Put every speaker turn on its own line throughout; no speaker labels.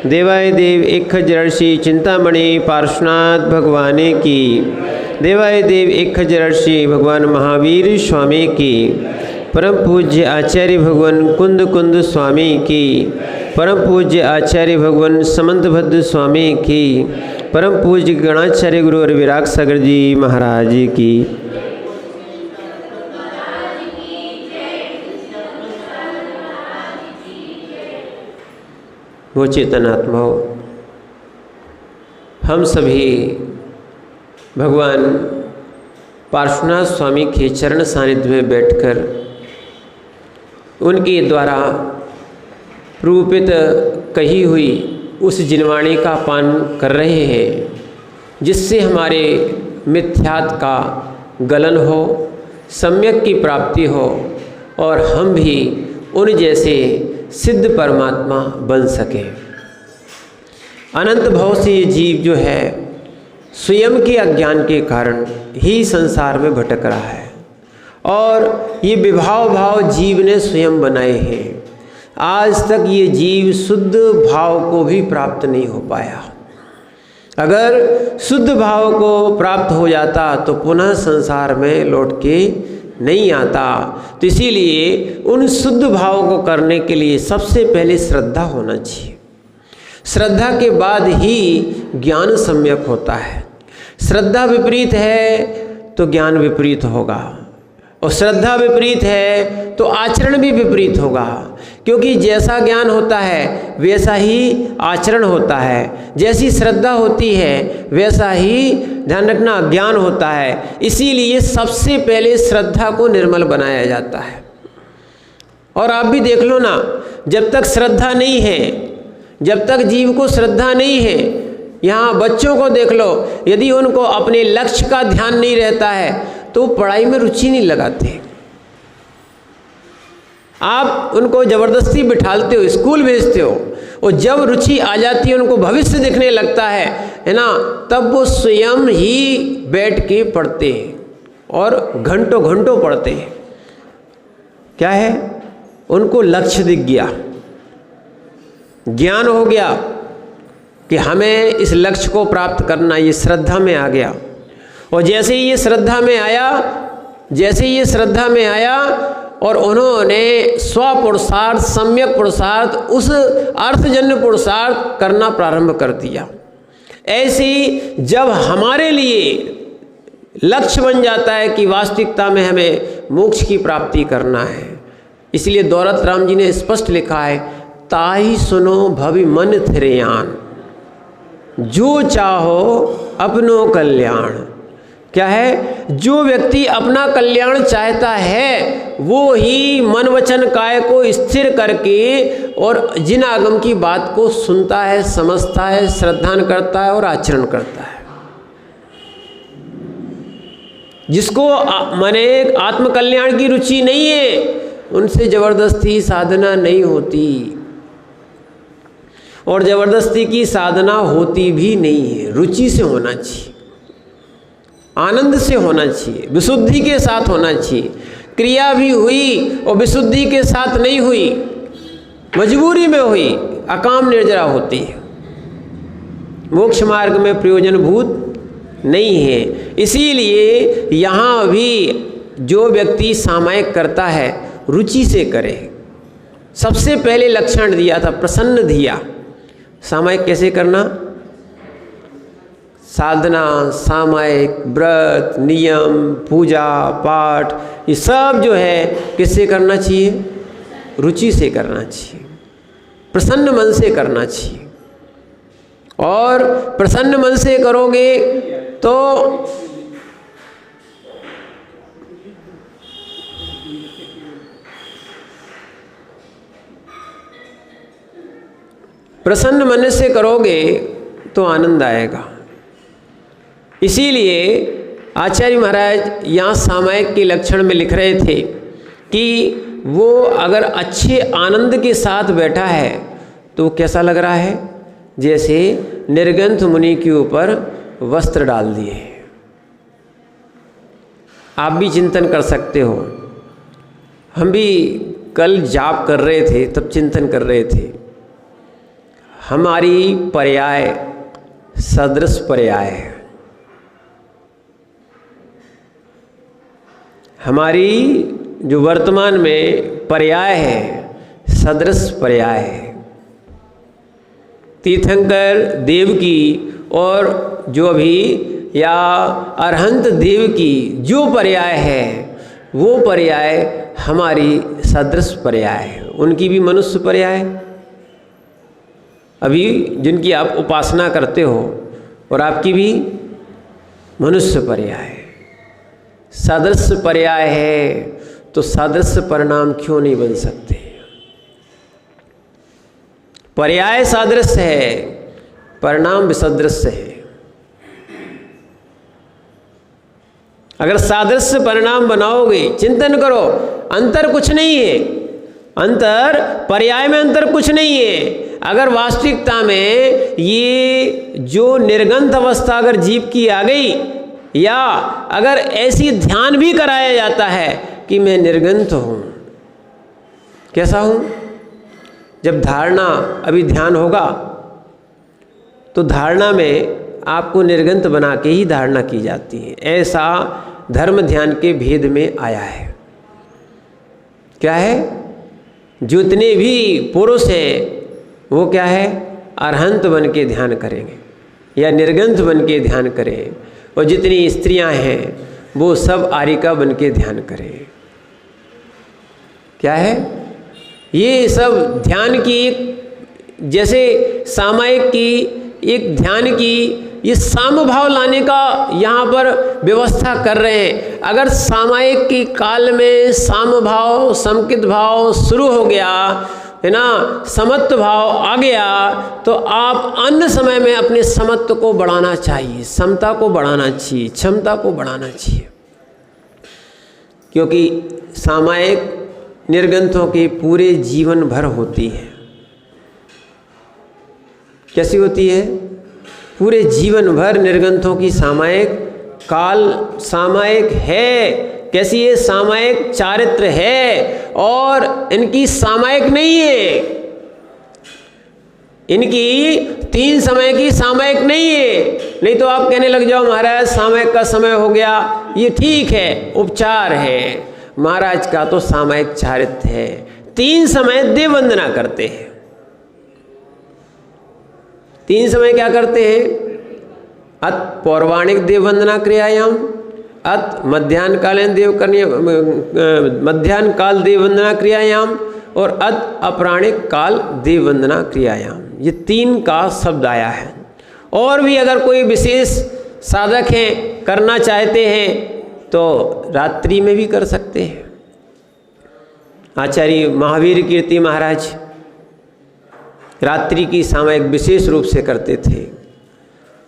देवाय देव एक खजर्षि चिंतामणि पार्श्वनाथ भगवान की। देवाय देव एक खजर्षि भगवान महावीर स्वामी की। परम पूज्य आचार्य भगवान कुंद कुंद स्वामी की। परम पूज्य आचार्य भगवान समंतभद्र स्वामी की। परम पूज्य गणाचार्य गुरु और विराग सागर जी महाराज की। वो चेतनात्माओं, हम सभी भगवान पार्श्वनाथ स्वामी के चरण सानिध्य में बैठकर उनके द्वारा रूपित कही हुई उस जिनवाणी का पान कर रहे हैं, जिससे हमारे मिथ्यात्व का गलन हो, सम्यक की प्राप्ति हो और हम भी उन जैसे सिद्ध परमात्मा बन सके। अनंत भाव से ये जीव जो है स्वयं के अज्ञान के कारण ही संसार में भटक रहा है और ये विभाव भाव जीव ने स्वयं बनाए हैं। आज तक ये जीव शुद्ध भाव को भी प्राप्त नहीं हो पाया। अगर शुद्ध भाव को प्राप्त हो जाता तो पुनः संसार में लौट के नहीं आता। तो इसीलिए उन शुद्ध भाव को करने के लिए सबसे पहले श्रद्धा होना चाहिए। श्रद्धा के बाद ही ज्ञान सम्यक होता है। श्रद्धा विपरीत है तो ज्ञान विपरीत होगा और श्रद्धा विपरीत है तो आचरण भी विपरीत होगा, क्योंकि जैसा ज्ञान होता है वैसा ही आचरण होता है। जैसी श्रद्धा होती है वैसा ही ध्यान रखना ज्ञान होता है। इसीलिए सबसे पहले श्रद्धा को निर्मल बनाया जाता है। और आप भी देख लो ना, जब तक श्रद्धा नहीं है, जब तक जीव को श्रद्धा नहीं है, यहाँ बच्चों को देख लो, यदि उनको अपने लक्ष्य का ध्यान नहीं रहता है तो पढ़ाई में रुचि नहीं लगाते। आप उनको ज़बरदस्ती बिठालते हो, स्कूल भेजते हो और जब रुचि आ जाती है, उनको भविष्य दिखने लगता है ना, तब वो स्वयं ही बैठ के पढ़ते हैं और घंटों घंटों पढ़ते हैं। क्या है? उनको लक्ष्य दिख गया, ज्ञान हो गया कि हमें इस लक्ष्य को प्राप्त करना, ये श्रद्धा में आ गया। और जैसे ही ये श्रद्धा में आया, जैसे ही ये श्रद्धा में आया और उन्होंने स्वपुरुषार्थ, सम्यक पुरुषार्थ, उस अर्थजन्य पुरुषार्थ करना प्रारंभ कर दिया। ऐसे ही जब हमारे लिए लक्ष्य बन जाता है कि वास्तविकता में हमें मोक्ष की प्राप्ति करना है, इसलिए दौलत राम जी ने स्पष्ट लिखा है, ताई सुनो भवि मन थिरयान, जो चाहो अपनो कल्याण। क्या है? जो व्यक्ति अपना कल्याण चाहता है वो ही मन वचन काय को स्थिर करके और जिन आगम की बात को सुनता है, समझता है, श्रद्धान करता है और आचरण करता है। जिसको माने आत्म कल्याण की रुचि नहीं है, उनसे जबरदस्ती साधना नहीं होती और जबरदस्ती की साधना होती भी नहीं है। रुचि से होना चाहिए, आनंद से होना चाहिए, विशुद्धि के साथ होना चाहिए। क्रिया भी हुई और विशुद्धि के साथ नहीं हुई, मजबूरी में हुई, अकाम निर्जरा होती है, मोक्ष मार्ग में प्रयोजनभूत नहीं है। इसीलिए यहाँ भी जो व्यक्ति सामायिक करता है रुचि से करे। सबसे पहले लक्षण दिया था प्रसन्न धिया। सामायिक कैसे करना? साधना, सामायिक, व्रत, नियम, पूजा पाठ, ये सब जो है किससे करना चाहिए? रुचि से करना चाहिए, प्रसन्न मन से करना चाहिए। और प्रसन्न मन से करोगे तो प्रसन्न मन से करोगे तो आनंद आएगा। इसीलिए आचार्य महाराज यहाँ सामायिक के लक्षण में लिख रहे थे कि वो अगर अच्छे आनंद के साथ बैठा है तो कैसा लग रहा है? जैसे निर्गंथ मुनि के ऊपर वस्त्र डाल दिए। आप भी चिंतन कर सकते हो। हम भी कल जाप कर रहे थे, तब चिंतन कर रहे थे। हमारी पर्याय सदृश पर्याय है। हमारी जो वर्तमान में पर्याय है सदृश पर्याय है। तीर्थंकर देव की और जो अभी या अरहंत देव की जो पर्याय है वो पर्याय हमारी सदृश पर्याय है। उनकी भी मनुष्य पर्याय, अभी जिनकी आप उपासना करते हो, और आपकी भी मनुष्य पर्याय है। सदृश पर्याय है तो सदृश परिणाम क्यों नहीं बन सकते? पर्याय सादृश्य है, परिणाम विसदृश्य है। अगर सादृश्य परिणाम बनाओगे, चिंतन करो, अंतर कुछ नहीं है। अंतर पर्याय में अंतर कुछ नहीं है। अगर वास्तविकता में ये जो निर्गंथ अवस्था अगर जीव की आ गई, या अगर ऐसी ध्यान भी कराया जाता है कि मैं निर्गंथ हूँ, कैसा हूँ? जब धारणा, अभी ध्यान होगा तो धारणा में आपको निर्गंथ बना के ही धारणा की जाती है। ऐसा धर्म ध्यान के भेद में आया है। क्या है? जितने भी पुरुष हैं वो क्या है? अरहंत बन के ध्यान करेंगे या निर्गंथ बन के ध्यान करें, और जितनी स्त्रियां हैं वो सब आरिका बन के ध्यान करें। क्या है? ये सब ध्यान की एक, जैसे सामायिक की एक ध्यान की ये सामभाव लाने का यहाँ पर व्यवस्था कर रहे हैं। अगर सामायिक की काल में सामभाव, समकित भाव शुरू हो गया है ना, समत्व भाव आ गया, तो आप अन्य समय में अपने समत्व को बढ़ाना चाहिए, समता को बढ़ाना चाहिए, क्षमता को बढ़ाना चाहिए। क्योंकि सामायिक निर्गंथों के पूरे जीवन भर होती है। कैसी होती है? पूरे जीवन भर निर्गंथों की सामायिक काल सामायिक है। कैसी है? सामायिक चारित्र है, और इनकी सामायिक नहीं है। इनकी 3 समय की सामायिक नहीं है। नहीं तो आप कहने लग जाओ महाराज सामायिक का समय हो गया, ये ठीक है, उपचार है। महाराज का तो सामायिक चारित्र है। 3 समय देव वंदना करते हैं। 3 समय क्या करते हैं? अत पौर्वाणिक देव वंदना क्रियायाम, अत मध्याह्न कालीन देव करनी, मध्याह्न काल देव वंदना क्रियायाम, और अत अपराणिक काल देव वंदना क्रियायाम। ये 3 का शब्द आया है। और भी अगर कोई विशेष साधक हैं, करना चाहते हैं, तो रात्रि में भी कर सकते हैं। आचार्य महावीर कीर्ति महाराज रात्रि की सामायिक विशेष रूप से करते थे।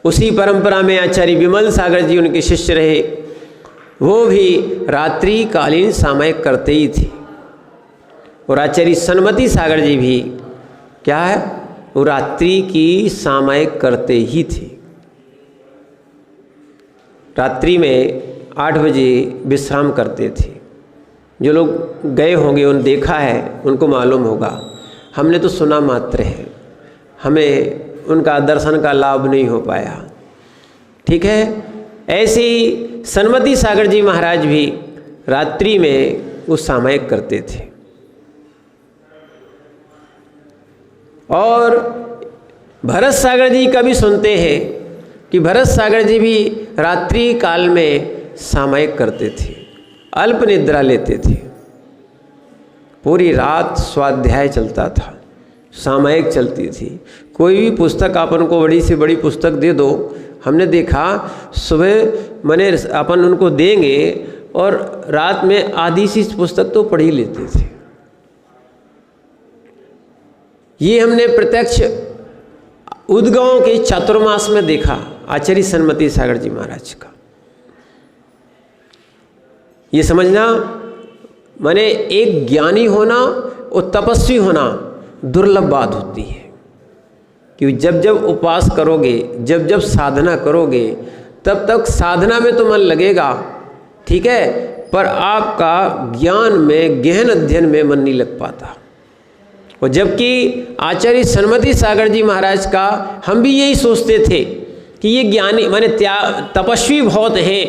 उसी परंपरा में आचार्य विमल सागर जी उनके शिष्य रहे, वो भी रात्रि कालीन सामायिक करते ही थे। और आचार्य सन्मति सागर जी भी क्या है, वो रात्रि की सामायिक करते ही थे। रात्रि में 8 बजे विश्राम करते थे। जो लोग गए होंगे, उन देखा है, उनको मालूम होगा। हमने तो सुना मात्र है, हमें उनका दर्शन का लाभ नहीं हो पाया। ठीक है? ऐसे ही सन्मति सागर जी महाराज भी रात्रि में वो सामायिक करते थे। और भरत सागर जी का भी सुनते हैं कि भरत सागर जी भी रात्रि काल में सामायिक करते थे, अल्प निद्रा लेते थे। पूरी रात स्वाध्याय चलता था, सामायिक चलती थी। कोई भी पुस्तक अपन को बड़ी से बड़ी पुस्तक दे दो, हमने देखा सुबह मने अपन उनको देंगे और रात में आधी सी पुस्तक तो पढ़ ही लेते थे। ये हमने प्रत्यक्ष उद्गव के चातुर्मास में देखा आचार्य सन्मति सागर जी महाराज का। ये समझना, माने एक ज्ञानी होना और तपस्वी होना दुर्लभ बात होती है। क्योंकि जब जब उपास करोगे, जब जब साधना करोगे, तब तक साधना में तो मन लगेगा, ठीक है, पर आपका ज्ञान में, गहन अध्ययन में मन नहीं लग पाता। और जबकि आचार्य सन्मति सागर जी महाराज का हम भी यही सोचते थे कि ये ज्ञानी माने तपस्वी बहुत हैं,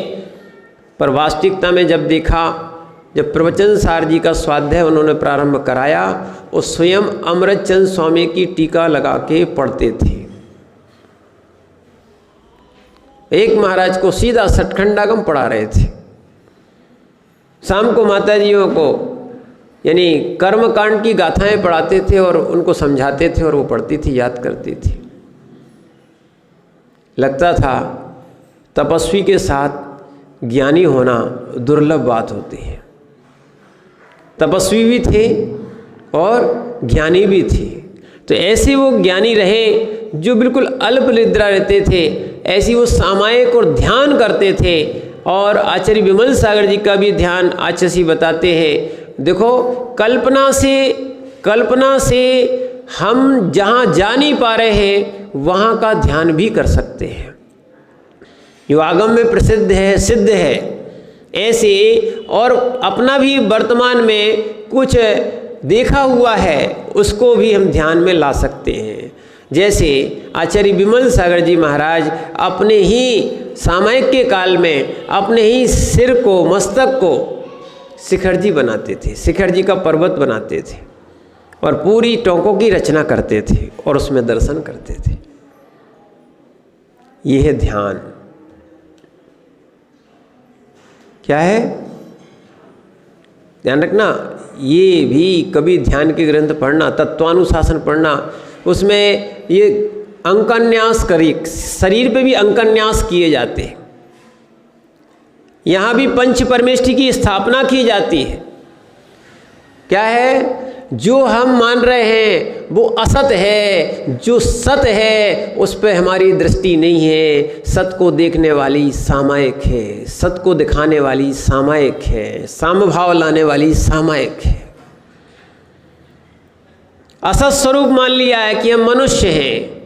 पर वास्तविकता में जब देखा, जब प्रवचन सार जी का स्वाध्याय उन्होंने प्रारंभ कराया, वो स्वयं अमृतचंद स्वामी की टीका लगा के पढ़ते थे। एक महाराज को सीधा सठखंडागम पढ़ा रहे थे, शाम को माताजियों को यानी कर्मकांड की गाथाएं पढ़ाते थे और उनको समझाते थे और वो पढ़ती थी, याद करती थी। लगता था तपस्वी के साथ ज्ञानी होना दुर्लभ बात होती है। तपस्वी भी थे और ज्ञानी भी थे। तो ऐसे वो ज्ञानी रहे जो बिल्कुल अल्प निद्रा रहते थे, ऐसी वो सामायिक और ध्यान करते थे। और आचार्य विमल सागर जी का भी ध्यान आचार्य बताते हैं, देखो कल्पना से हम जहाँ जा नहीं पा रहे हैं वहाँ का ध्यान भी कर सकते हैं। जो आगम में प्रसिद्ध है, सिद्ध है, ऐसे और अपना भी वर्तमान में कुछ देखा हुआ है उसको भी हम ध्यान में ला सकते हैं। जैसे आचार्य विमल सागर जी महाराज अपने ही सामायिक के काल में अपने ही सिर को, मस्तक को शिखर जी बनाते थे, शिखर जी का पर्वत बनाते थे और पूरी टोंकों की रचना करते थे और उसमें दर्शन करते थे। यह है ध्यान। क्या है? ध्यान रखना, ये भी कभी ध्यान के ग्रंथ पढ़ना, तत्वानुशासन पढ़ना, उसमें ये अंकन्यास शरीर पे भी अंकन्यास किए जाते हैं। यहाँ भी पंच परमेष्ठि की स्थापना की जाती है। क्या है? जो हम मान रहे हैं वो असत है, जो सत है उस पर हमारी दृष्टि नहीं है। सत को देखने वाली सामायिक है, सत को दिखाने वाली सामायिक है, सामभाव लाने वाली सामायिक है। असत स्वरूप मान लिया है कि हम मनुष्य हैं,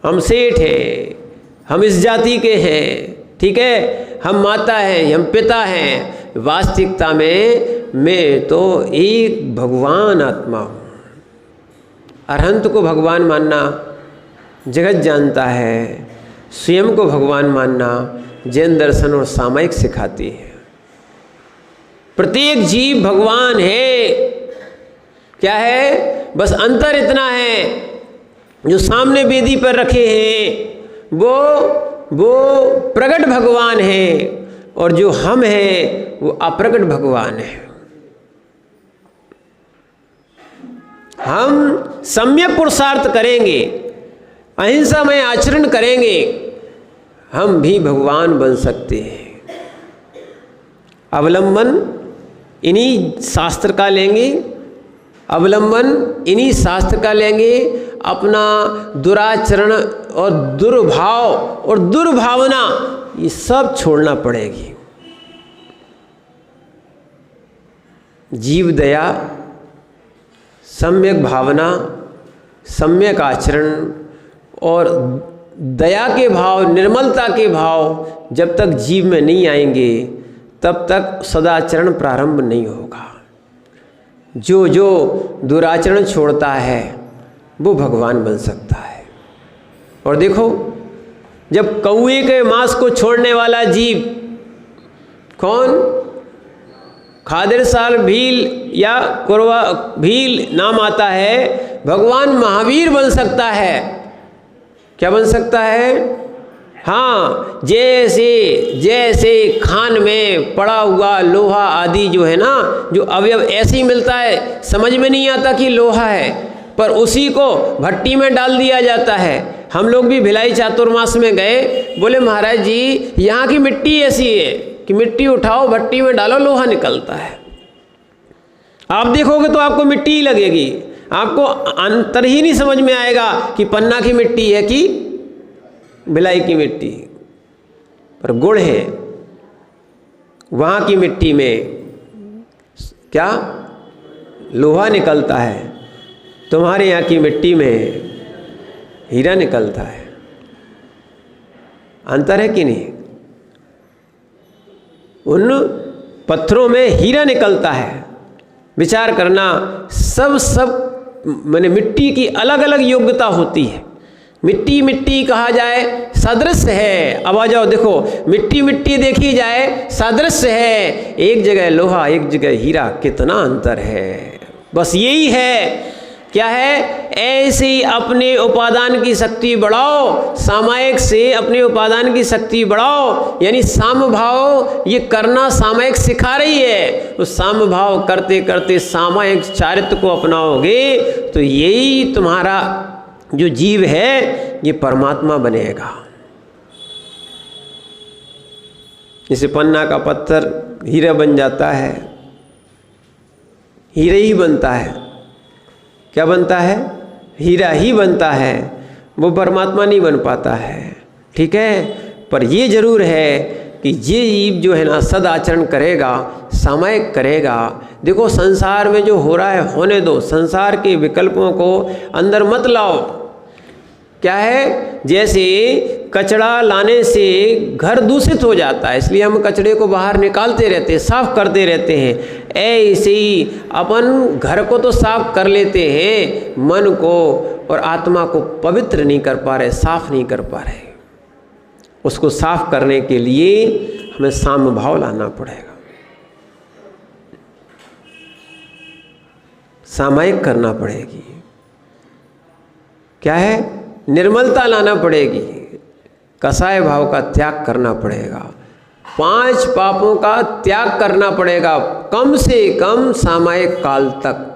हम सेठ हैं, हम इस जाति के हैं, ठीक है, हम माता हैं, हम पिता हैं। वास्तविकता में मैं तो एक भगवान आत्मा हूँ। अरहंत को भगवान मानना जगत जानता है, स्वयं को भगवान मानना जैन दर्शन और सामायिक सिखाती है। प्रत्येक जीव भगवान है। क्या है? बस अंतर इतना है, जो सामने वेदी पर रखे हैं वो प्रकट भगवान है और जो हम हैं वो अप्रकट भगवान है। हम सम्यक पुरुषार्थ करेंगे, अहिंसामय आचरण करेंगे, हम भी भगवान बन सकते हैं। अवलंबन इन्हीं शास्त्र का लेंगे, अवलंबन इन्हीं शास्त्र का लेंगे। अपना दुराचरण और दुर्भाव और दुर्भावना ये सब छोड़ना पड़ेगी। जीव दया, सम्यक भावना, सम्यक आचरण और दया के भाव, निर्मलता के भाव जब तक जीव में नहीं आएंगे तब तक सदाचरण प्रारंभ नहीं होगा। जो जो दुराचरण छोड़ता है वो भगवान बन सकता है। और देखो, जब कौए के मांस को छोड़ने वाला जीव कौन? खादिर साल भील या कुरवा भील नाम आता है, भगवान महावीर बन सकता है। क्या बन सकता है? हाँ, जैसे खान में पड़ा हुआ लोहा आदि जो है ना, जो अवयव ऐसे ही मिलता है, समझ में नहीं आता कि लोहा है, पर उसी को भट्टी में डाल दिया जाता है। हम लोग भी भिलाई चातुर्मास में गए, बोले महाराज जी यहाँ की मिट्टी ऐसी है कि मिट्टी उठाओ भट्टी में डालो लोहा निकलता है। आप देखोगे तो आपको मिट्टी ही लगेगी, आपको अंतर ही नहीं समझ में आएगा कि पन्ना की मिट्टी है कि भिलाई की मिट्टी। पर गुण है, वहाँ की मिट्टी में क्या लोहा निकलता है, तुम्हारे यहाँ की मिट्टी में हीरा निकलता है। अंतर है कि नहीं? उन पत्थरों में हीरा निकलता है विचार करना, सब माने मिट्टी की अलग अलग योग्यता होती है। मिट्टी मिट्टी कहा जाए सादृश्य है। अब आ जाओ, देखो मिट्टी मिट्टी देखी जाए सादृश्य है, एक जगह लोहा एक जगह हीरा, कितना अंतर है। बस यही है, क्या है, ऐसे ही अपने उपादान की शक्ति बढ़ाओ, सामायिक से अपने उपादान की शक्ति बढ़ाओ। यानी सामभाव ये करना सामायिक सिखा रही है। उस सामभाव करते करते सामायिक चारित्र को अपनाओगे तो यही तुम्हारा जो जीव है ये परमात्मा बनेगा। जैसे पन्ना का पत्थर हीरा बन जाता है, हीरे ही बनता है। क्या बनता है? हीरा ही बनता है, वो परमात्मा नहीं बन पाता है। ठीक है, पर ये जरूर है कि ये जीव जो है ना सदाचरण करेगा, सामायिक करेगा। देखो संसार में जो हो रहा है होने दो, संसार के विकल्पों को अंदर मत लाओ। क्या है, जैसे कचरा लाने से घर दूषित हो जाता है, इसलिए हम कचरे को बाहर निकालते रहते हैं, साफ करते रहते हैं। ऐसे ही अपन घर को तो साफ कर लेते हैं, मन को और आत्मा को पवित्र नहीं कर पा रहे, साफ नहीं कर पा रहे। उसको साफ करने के लिए हमें सामभाव लाना पड़ेगा, सामायिक करना पड़ेगी। क्या है, निर्मलता लाना पड़ेगी, कसाय भाव का त्याग करना पड़ेगा, 5 पापों का त्याग करना पड़ेगा कम से कम सामायिक काल तक।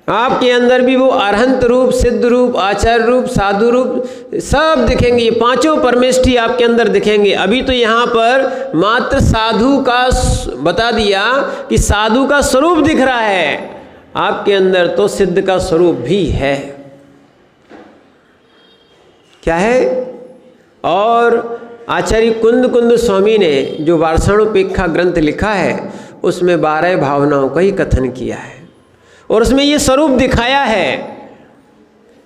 आपके अंदर भी वो अरहंत रूप, सिद्ध रूप, आचार्य रूप, साधु रूप सब दिखेंगे। ये 5 परमेष्ठी आपके अंदर दिखेंगे। अभी तो यहाँ पर मात्र साधु का बता दिया कि साधु का स्वरूप दिख रहा है, आपके अंदर तो सिद्ध का स्वरूप भी है। क्या है, और आचार्य कुंद स्वामी ने जो वार्षणोपेक्षा ग्रंथ लिखा है उसमें 12 भावनाओं का ही कथन किया है और उसमें ये स्वरूप दिखाया है।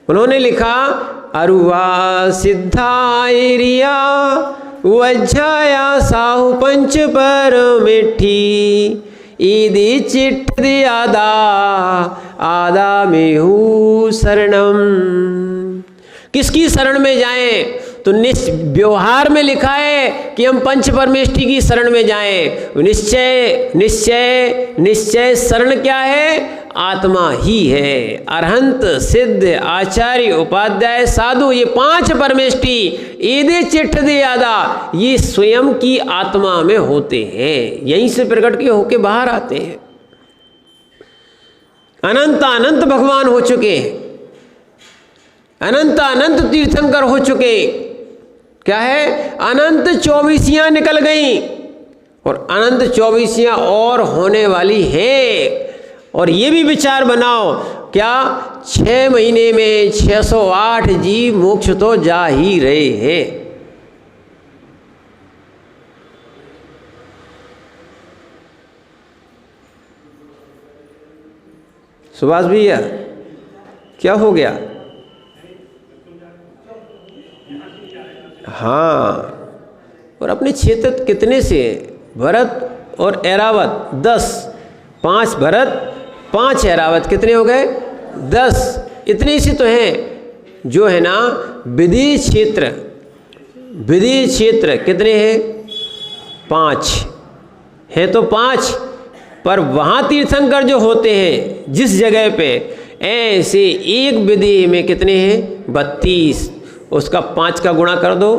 उन्होंने लिखा, अरुवा सिद्धायरिया वज्जाया साहु पंच पर मिठी ईदी चिट्ठ दे आदा आदा मेहू शरणम। किसकी शरण में जाएं? तो व्यवहार में लिखा है कि हम पंच परमेष्ठी की शरण में जाएं। निश्चय निश्चय निश्चय शरण क्या है? आत्मा ही है। अरहंत, सिद्ध, आचार्य, उपाध्याय, साधु, ये 5 परमेष्ठी एदे चिट्ठ दे आदा, ये स्वयं की आत्मा में होते हैं, यहीं से प्रकट के होके बाहर आते हैं। अनंत अनंत भगवान हो चुके हैं, अनंत अनंत तीर्थंकर हो चुके। क्या है, अनंत 24 निकल गई और अनंत 24 और होने वाली है। और ये भी विचार बनाओ, क्या 6 महीने में 608 जीव मोक्ष तो जा ही रहे हैं। सुभाष भैया क्या हो गया? हाँ, और अपने क्षेत्र कितने से? भरत और ऐरावत 10, 5 भरत 5 ऐरावत, कितने हो गए? 10। इतने से तो हैं जो है ना विधि क्षेत्र। विधि क्षेत्र कितने हैं? 5 हैं, तो 5, पर वहाँ तीर्थंकर जो होते हैं जिस जगह पे, ऐसे एक विधि में कितने हैं? 32। उसका 5 का गुणा कर दो,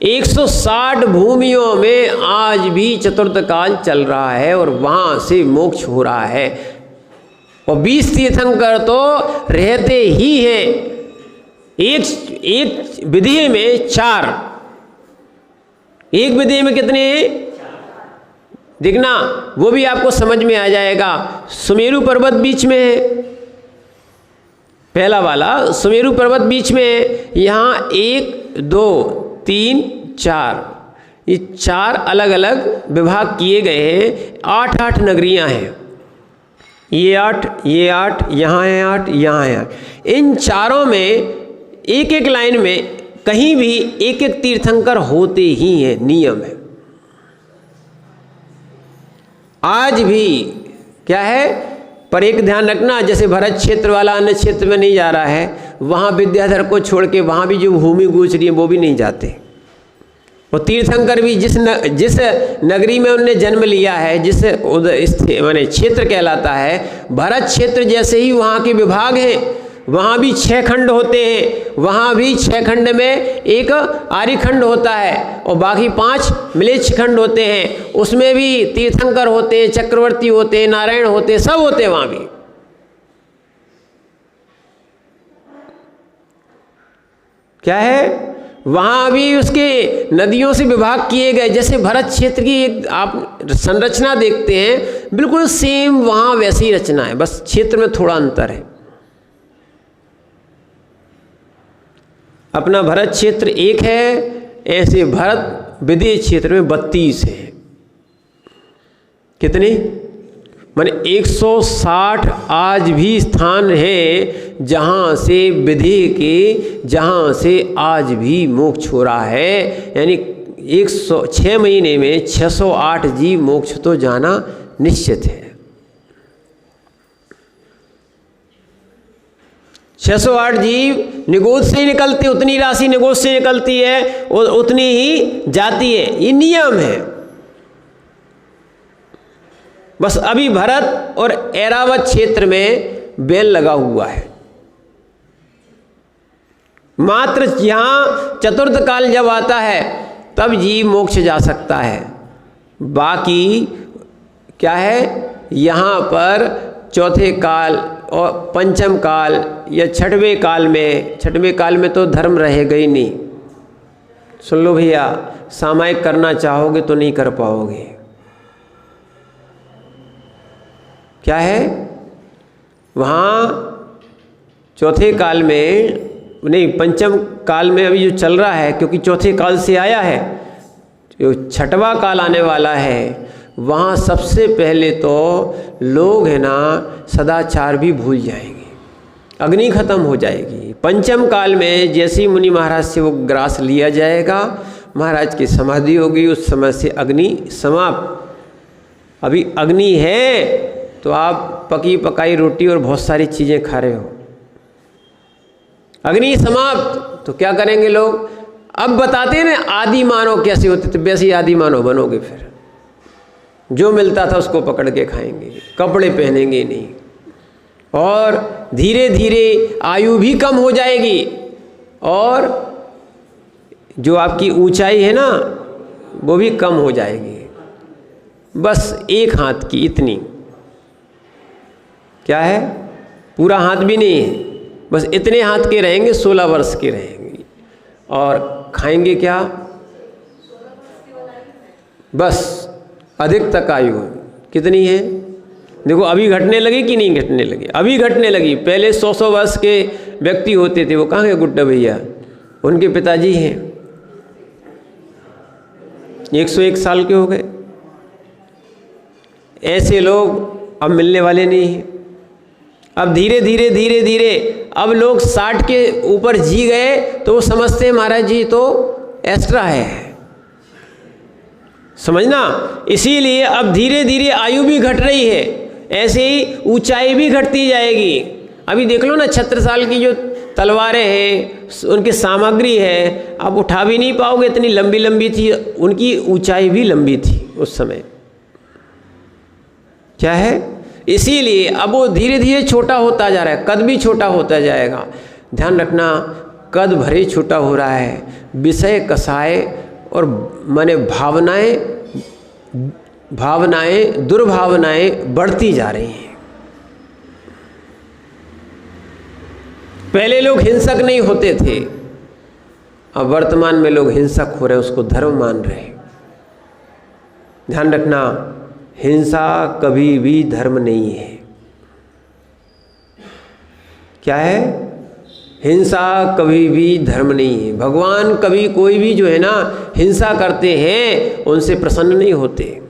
160 भूमियों में आज भी चतुर्थ काल चल रहा है और वहाँ से मोक्ष हो रहा है। और 20 तीर्थंकर तो रहते ही हैं। एक विधि में 4, एक विधि में कितने हैं? देखना, वो भी आपको समझ में आ जाएगा। सुमेरु पर्वत बीच में है, पहला वाला सुमेरु पर्वत बीच में है। यहाँ 1 2 3 4, ये 4 अलग अलग विभाग किए गए हैं। 8 नगरियाँ हैं, ये 8, ये 8, यहाँ है 8, यहाँ है 8। इन चारों में एक एक लाइन में कहीं भी एक एक तीर्थंकर होते ही हैं, नियम है। आज भी क्या है, पर एक ध्यान रखना, जैसे भरत क्षेत्र वाला अन्य क्षेत्र में नहीं जा रहा है, वहाँ विद्याधर को छोड़ के वहाँ भी जो भूमि गूंच रही है वो भी नहीं जाते। और तीर्थंकर भी जिस नगरी में उन्होंने जन्म लिया है, जिस माने क्षेत्र कहलाता है, भरत क्षेत्र जैसे ही वहाँ के विभाग हैं, वहाँ भी 6 खंड होते हैं। वहाँ भी 6 खंड में एक आर्यखंड होता है और बाकी 5 म्लेच्छ खंड होते हैं। उसमें भी तीर्थंकर होते हैं, चक्रवर्ती होते हैं, नारायण होते हैं, सब होते हैं वहाँ भी। क्या है, वहाँ भी उसके नदियों से विभाग किए गए। जैसे भरत क्षेत्र की एक आप संरचना देखते हैं, बिल्कुल सेम वहाँ वैसी ही रचना है, बस क्षेत्र में थोड़ा अंतर है। अपना भरत क्षेत्र एक है, ऐसे भरत विदेह क्षेत्र में 32 है। कितने, माने 160 आज भी स्थान है जहाँ से विदेह के, जहाँ से आज भी मोक्ष हो रहा है। यानी 6 महीने में 608 जीव मोक्ष तो जाना निश्चित है। 608 जीव निगोद से ही निकलते, उतनी राशि निगोद से निकलती है और उतनी ही जाती है, ये नियम है। बस अभी भरत और ऐरावत क्षेत्र में बैन लगा हुआ है। मात्र यहाँ चतुर्थ काल जब आता है तब जीव मोक्ष जा सकता है। बाकी क्या है, यहाँ पर चौथे काल और पंचम काल या छठवें काल में तो धर्म रहेगा ही नहीं। सुन लो भैया, सामायिक करना चाहोगे तो नहीं कर पाओगे। क्या है, वहाँ चौथे काल में नहीं, पंचम काल में अभी जो चल रहा है, क्योंकि चौथे काल से आया है, जो छठवां काल आने वाला है, वहाँ सबसे पहले तो लोग है ना सदाचार भी भूल जाएंगे, अग्नि खत्म हो जाएगी। पंचम काल में जैसे ही मुनि महाराज से वो ग्रास लिया जाएगा, महाराज की समाधि होगी, उस समय से अग्नि समाप्त। अभी अग्नि है तो आप पकी पकाई रोटी और बहुत सारी चीज़ें खा रहे हो, अग्नि समाप्त तो क्या करेंगे लोग। अब बताते हैं ना आदि मानव कैसे होते थे, वैसे ही आदि मानव बनोगे। फिर जो मिलता था उसको पकड़ के खाएंगे, कपड़े पहनेंगे नहीं, और धीरे धीरे आयु भी कम हो जाएगी, और जो आपकी ऊंचाई है ना वो भी कम हो जाएगी। बस एक हाथ की इतनी, क्या है, पूरा हाथ भी नहीं है, बस इतने हाथ के रहेंगे, 16 वर्ष के रहेंगे। और खाएंगे क्या, बस अधिक तक आयु कितनी है, देखो अभी घटने लगी कि नहीं घटने लगी, अभी घटने लगी। पहले 100 वर्ष के व्यक्ति होते थे, वो कहाँ गए गुड्डा भैया, उनके पिताजी हैं 101 साल के हो गए। ऐसे लोग अब मिलने वाले नहीं हैं। अब धीरे धीरे अब लोग 60 के ऊपर जी गए तो वो समझते हैं महाराज जी तो एक्स्ट्रा है, समझना। इसीलिए अब धीरे धीरे आयु भी घट रही है, ऐसे ही ऊंचाई भी घटती जाएगी। अभी देख लो ना, 76 साल की जो तलवारें हैं, उनकी सामग्री है, आप उठा भी नहीं पाओगे, इतनी लंबी लंबी थी, उनकी ऊंचाई भी लंबी थी उस समय। क्या है, इसीलिए अब वो धीरे धीरे छोटा होता जा रहा है, कद भी छोटा होता जाएगा। ध्यान रखना, कद भरे छोटा हो रहा है, विषय कसाय और माने भावनाएं दुर्भावनाएं बढ़ती जा रही हैं। पहले लोग हिंसक नहीं होते थे, अब वर्तमान में लोग हिंसक हो रहे हैं, उसको धर्म मान रहे हैं। ध्यान रखना, हिंसा कभी भी धर्म नहीं है। क्या है, हिंसा कभी भी धर्म नहीं है। भगवान कभी कोई भी जो है ना हिंसा करते हैं उनसे प्रसन्न नहीं होते।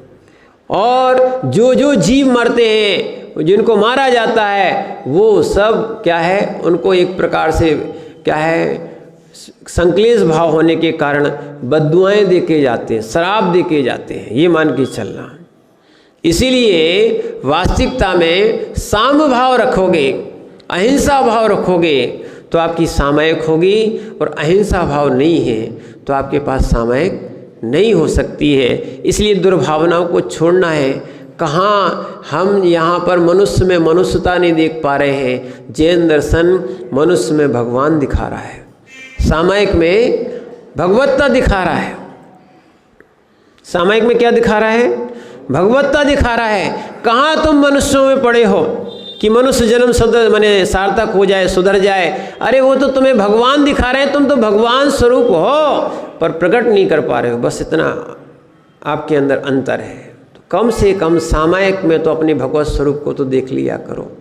और जो जो जीव मरते हैं, जिनको मारा जाता है, वो सब क्या है, उनको एक प्रकार से क्या है, संक्लेश भाव होने के कारण बद्दुआएं देके जाते हैं, श्राप देके जाते हैं, ये मान के चलना। इसीलिए वास्तविकता में साम भाव रखोगे, अहिंसा भाव रखोगे तो आपकी सामयिक होगी, और अहिंसा भाव नहीं है तो आपके पास सामयिक नहीं हो सकती है। इसलिए दुर्भावनाओं को छोड़ना है। कहाँ हम यहाँ पर मनुष्य में मनुष्यता नहीं देख पा रहे हैं। जैन दर्शन मनुष्य में भगवान दिखा रहा है, सामयिक में भगवत्ता दिखा रहा है। सामयिक में क्या दिखा रहा है? भगवत्ता दिखा रहा है। कहाँ तुम मनुष्यों में पड़े हो कि मनुष्य जन्म माने सार्थक हो जाए, सुधर जाए। अरे वो तो तुम्हें भगवान दिखा रहे हैं, तुम तो भगवान स्वरूप हो पर प्रकट नहीं कर पा रहे हो। बस इतना आपके अंदर अंतर है। तो कम से कम सामयिक में तो अपने भगवत स्वरूप को तो देख लिया करो।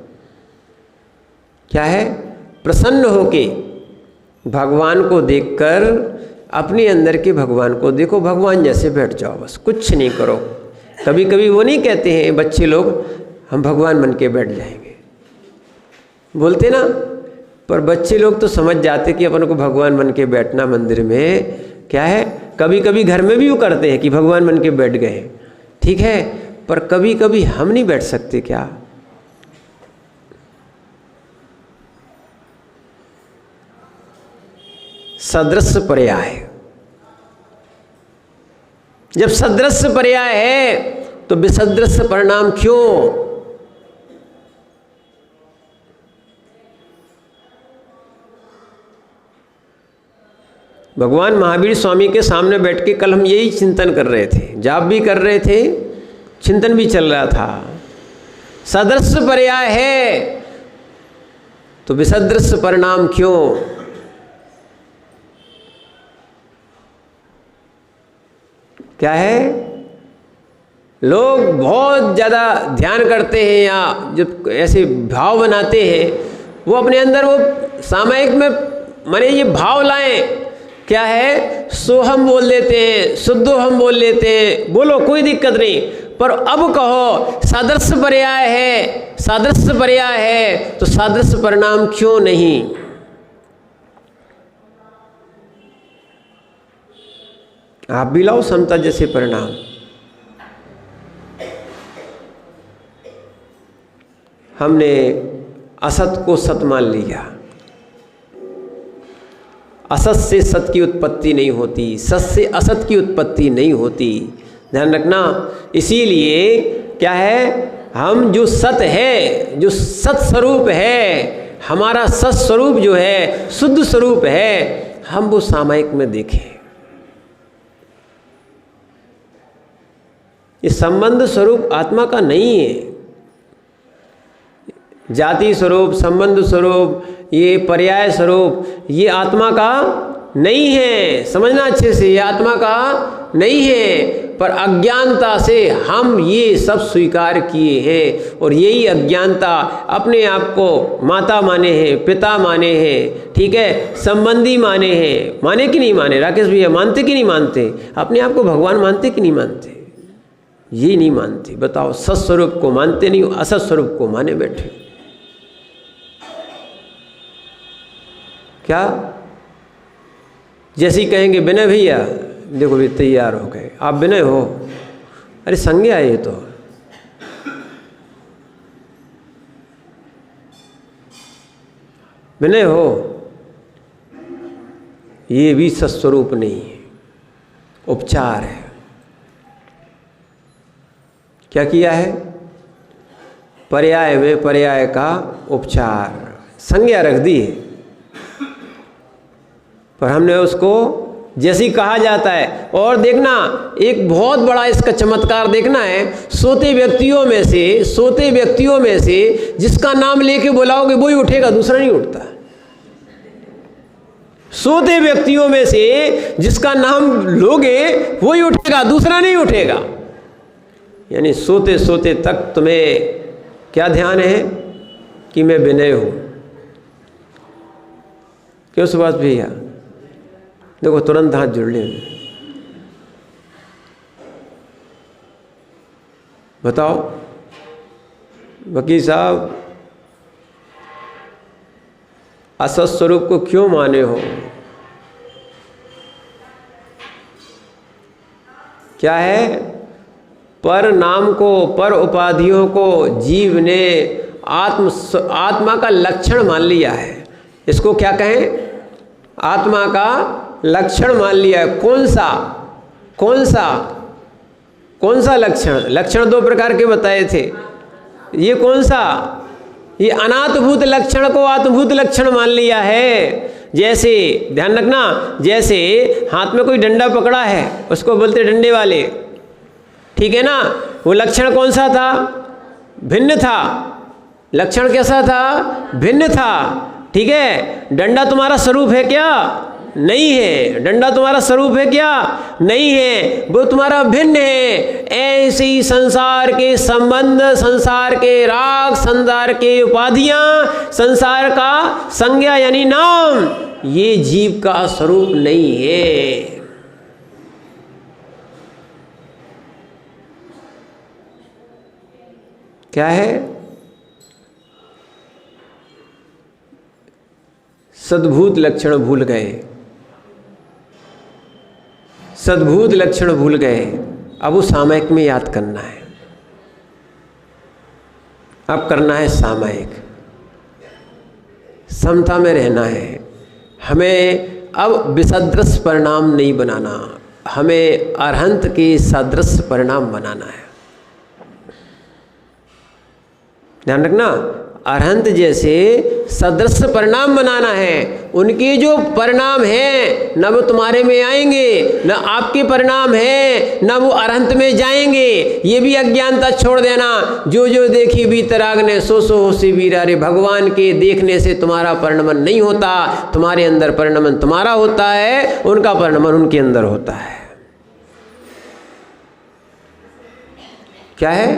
क्या है? प्रसन्न होके भगवान को देखकर अपने अंदर के भगवान को देखो। भगवान जैसे बैठ जाओ, बस कुछ नहीं करो। कभी कभी वो नहीं कहते हैं बच्चे लोग, हम भगवान बन के बैठ जाएंगे, बोलते ना, पर बच्चे लोग तो समझ जाते कि अपन को भगवान बन के बैठना मंदिर में क्या है। कभी कभी घर में भी वो करते हैं कि भगवान बन के बैठ गए, ठीक है, पर कभी कभी हम नहीं बैठ सकते क्या? सदृश्य पर्याय, जब सदृश्य पर्याय है तो विसदृश्य परिणाम क्यों? भगवान महावीर स्वामी के सामने बैठ के कल हम यही चिंतन कर रहे थे, जाप भी कर रहे थे, चिंतन भी चल रहा था। सदृश्य पर्याय है तो विसदृश्य परिणाम क्यों? क्या है? लोग बहुत ज़्यादा ध्यान करते हैं या जब ऐसे भाव बनाते हैं, वो अपने अंदर वो सामयिक में माने ये भाव लाएं। क्या है? सोहम बोल लेते हैं, शुद्धोहम बोल लेते हैं, बोलो कोई दिक्कत नहीं, पर अब कहो सादृश्य पर्याय है, सादृश्य पर्याय है तो सादृश्य परिणाम क्यों नहीं? आप भी लाओ समता जैसे परिणाम। हमने असत को सत मान लिया। असत से सत की उत्पत्ति नहीं होती, सत से असत की उत्पत्ति नहीं होती, ध्यान रखना। इसीलिए क्या है, हम जो सत है, जो सत स्वरूप है, हमारा सत स्वरूप जो है, शुद्ध स्वरूप है, हम वो सामयिक में देखें। ये संबंध स्वरूप आत्मा का नहीं है। जाति स्वरूप, संबंध स्वरूप, ये पर्याय स्वरूप, ये आत्मा का नहीं है। समझना अच्छे से, ये आत्मा का नहीं है, पर अज्ञानता से हम ये सब स्वीकार किए हैं। और यही अज्ञानता अपने आप को माता माने हैं, पिता माने हैं, ठीक है, संबंधी माने हैं। माने कि नहीं माने? राकेश भैया मानते कि नहीं मानते? अपने आप को भगवान मानते कि नहीं मानते? ये नहीं मानते। बताओ, सत्स्वरूप को मानते नहीं, असत स्वरूप को माने बैठे। क्या? जैसे ही कहेंगे विनय भैया, देखो भी तैयार हो गए, आप विनय हो? अरे संज्ञा है ये तो। विनय हो, ये भी सत्स्वरूप नहीं है, उपचार है। क्या किया है? पर्याय में पर्याय का उपचार, संज्ञा रख दी है, पर हमने उसको जैसे ही कहा जाता है। और देखना, एक बहुत बड़ा इसका चमत्कार देखना है, सोते व्यक्तियों में से जिसका नाम लेके बुलाओगे वही उठेगा, दूसरा नहीं उठता। सोते व्यक्तियों में से जिसका नाम लोगे वही उठेगा, दूसरा नहीं उठेगा। यानी सोते सोते तक तुम्हें क्या ध्यान है कि मैं विनय हूं। क्यों सुभाष भैया? देखो तुरंत हाथ जुड़ ले। बताओ वकील साहब, असत स्वरूप को क्यों माने हो? क्या है? पर नाम को, पर उपाधियों को जीव ने आत्मा का लक्षण मान लिया है। इसको क्या कहें? आत्मा का लक्षण मान लिया है। कौन सा लक्षण? लक्षण दो प्रकार के बताए थे। ये कौन सा? ये अनात्मभूत लक्षण को आत्मभूत लक्षण मान लिया है। जैसे ध्यान रखना, जैसे हाथ में कोई डंडा पकड़ा है, उसको बोलते डंडे वाले, ठीक है ना? वो लक्षण कौन सा था? भिन्न था। लक्षण कैसा था? भिन्न था, ठीक है। डंडा तुम्हारा स्वरूप है क्या? नहीं है। डंडा तुम्हारा स्वरूप है क्या? नहीं है, वो तुम्हारा भिन्न है। ऐसे ही संसार के संबंध, संसार के राग, संसार के उपाधियां, संसार का संज्ञा यानी नाम, ये जीव का स्वरूप नहीं है। क्या है? सद्भूत लक्षण भूल गए, सद्भूत लक्षण भूल गए। अब वो सामयिक में याद करना है। अब करना है सामयिक, समता में रहना है। हमें अब विसदृश परिणाम नहीं बनाना, हमें अरहंत के सदृश परिणाम बनाना है। ध्यान रखना, अरहंत जैसे सदृश परिणाम बनाना है। उनके जो परिणाम हैं न वो तुम्हारे में आएंगे, न आपके परिणाम हैं न वो अरहंत में जाएंगे। ये भी अज्ञानता छोड़ देना। जो जो देखी बीतराग ने, सो सो होसी वीरा रे। भगवान के देखने से तुम्हारा परिणमन नहीं होता, तुम्हारे अंदर परिणमन तुम्हारा होता है, उनका परिणमन उनके अंदर होता है। क्या है?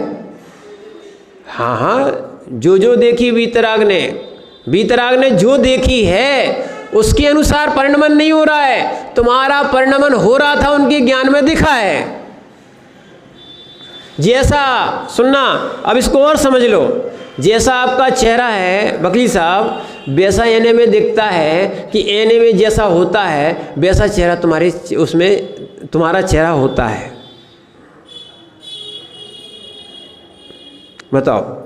हाँ हाँ, जो जो देखी बीतराग ने जो देखी है उसके अनुसार परिणमन नहीं हो रहा है। तुम्हारा परिणमन हो रहा था, उनके ज्ञान में दिखा है। जैसा सुनना, अब इसको और समझ लो। जैसा आपका चेहरा है वकील साहब, वैसा ऐने में दिखता है कि ऐने में जैसा होता है वैसा चेहरा तुम्हारे उसमें तुम्हारा चेहरा होता है। बताओ।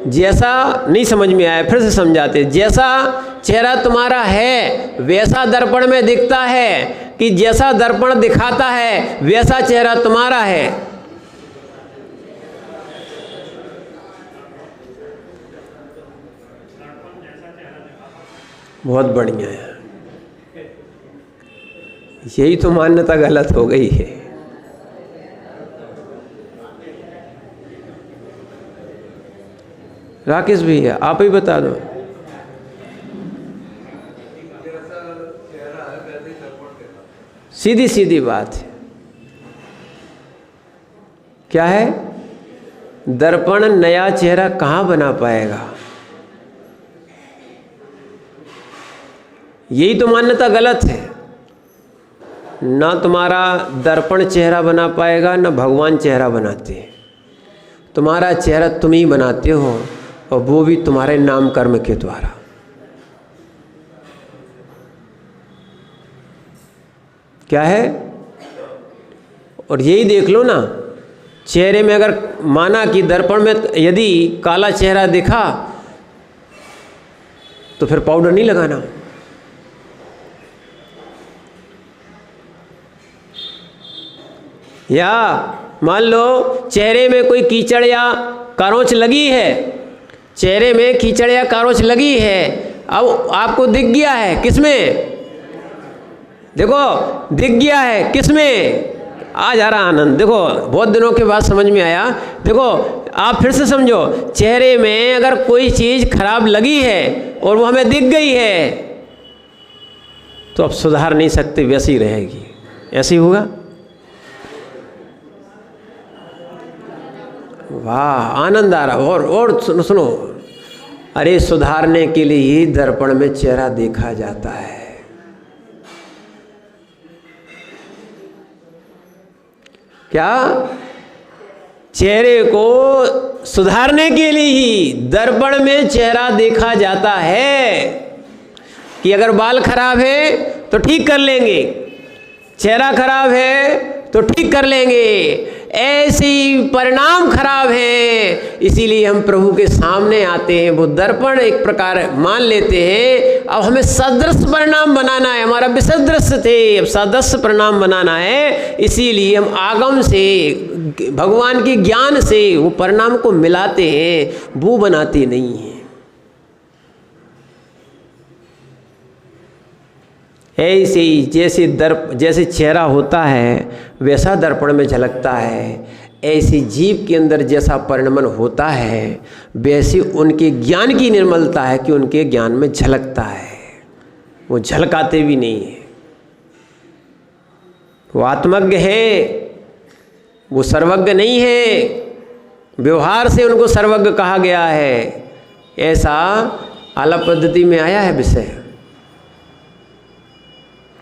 जैसा नहीं समझ में आया, फिर से समझाते। जैसा चेहरा तुम्हारा है वैसा दर्पण में दिखता है, कि जैसा दर्पण दिखाता है वैसा चेहरा तुम्हारा है। बहुत बढ़िया है। यही तो मान्यता गलत हो गई है। राकेश भैया आप ही बता दो। सीधी सीधी बात है। क्या है? दर्पण नया चेहरा कहाँ बना पाएगा? यही तो मान्यता गलत है। ना तुम्हारा दर्पण चेहरा बना पाएगा, ना भगवान चेहरा बनाते हैं। तुम्हारा चेहरा तुम ही बनाते हो, और वो भी तुम्हारे नाम कर्म के द्वारा। क्या है? और यही देख लो ना, चेहरे में अगर माना कि दर्पण में यदि काला चेहरा दिखा तो फिर पाउडर नहीं लगाना। या मान लो चेहरे में कोई कीचड़ या कारोच लगी है, चेहरे में कीचड़ या कारोच लगी है, अब आपको दिख गया है किसमें? देखो दिख गया है किसमें? आ जा रहा आनंद। देखो बहुत दिनों के बाद समझ में आया। देखो आप फिर से समझो, चेहरे में अगर कोई चीज़ खराब लगी है और वो हमें दिख गई है तो अब सुधार नहीं सकते, वैसी ही रहेगी। ऐसे ही होगा। वाह आनंद आ रहा। और सुनो, अरे सुधारने के लिए ही दर्पण में चेहरा देखा जाता है। क्या? चेहरे को सुधारने के लिए ही दर्पण में चेहरा देखा जाता है। कि अगर बाल खराब है तो ठीक कर लेंगे, चेहरा खराब है तो ठीक कर लेंगे, ऐसे ही परिणाम खराब है इसीलिए हम प्रभु के सामने आते हैं। वो दर्पण एक प्रकार मान लेते हैं, अब हमें सदृश परिणाम बनाना है, हमारा विसदृश थे, अब सदृश परिणाम बनाना है, इसीलिए हम आगम से भगवान के ज्ञान से वो परिणाम को मिलाते हैं, वो बनाते नहीं हैं। ऐसे ही जैसे चेहरा होता है वैसा दर्पण में झलकता है, ऐसे जीव के अंदर जैसा परिणमन होता है वैसे उनके ज्ञान की निर्मलता है कि उनके ज्ञान में झलकता है, वो झलकाते भी नहीं है। वो आत्मज्ञ है, वो सर्वज्ञ नहीं है, व्यवहार से उनको सर्वज्ञ कहा गया है, ऐसा आलाप पद्धति में आया है विषय।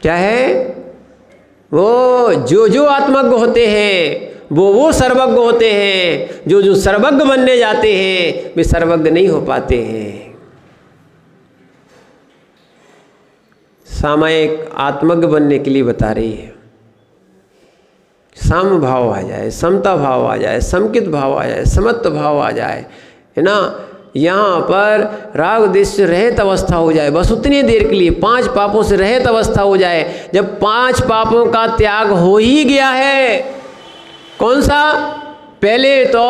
क्या है? वो जो आत्मज्ञ होते हैं वो सर्वज्ञ होते हैं, जो सर्वज्ञ बनने जाते हैं वे सर्वज्ञ नहीं हो पाते हैं। सामायिक आत्मज्ञ बनने के लिए बता रही है, साम भाव आ जाए, समता भाव आ जाए, समकित भाव आ जाए, समत्व भाव आ जाए, है ना, यहाँ पर राग द्वेष से रहित अवस्था हो जाए, बस उतनी देर के लिए 5 पापों से रहित अवस्था हो जाए। जब 5 पापों का त्याग हो ही गया है, कौन सा? पहले तो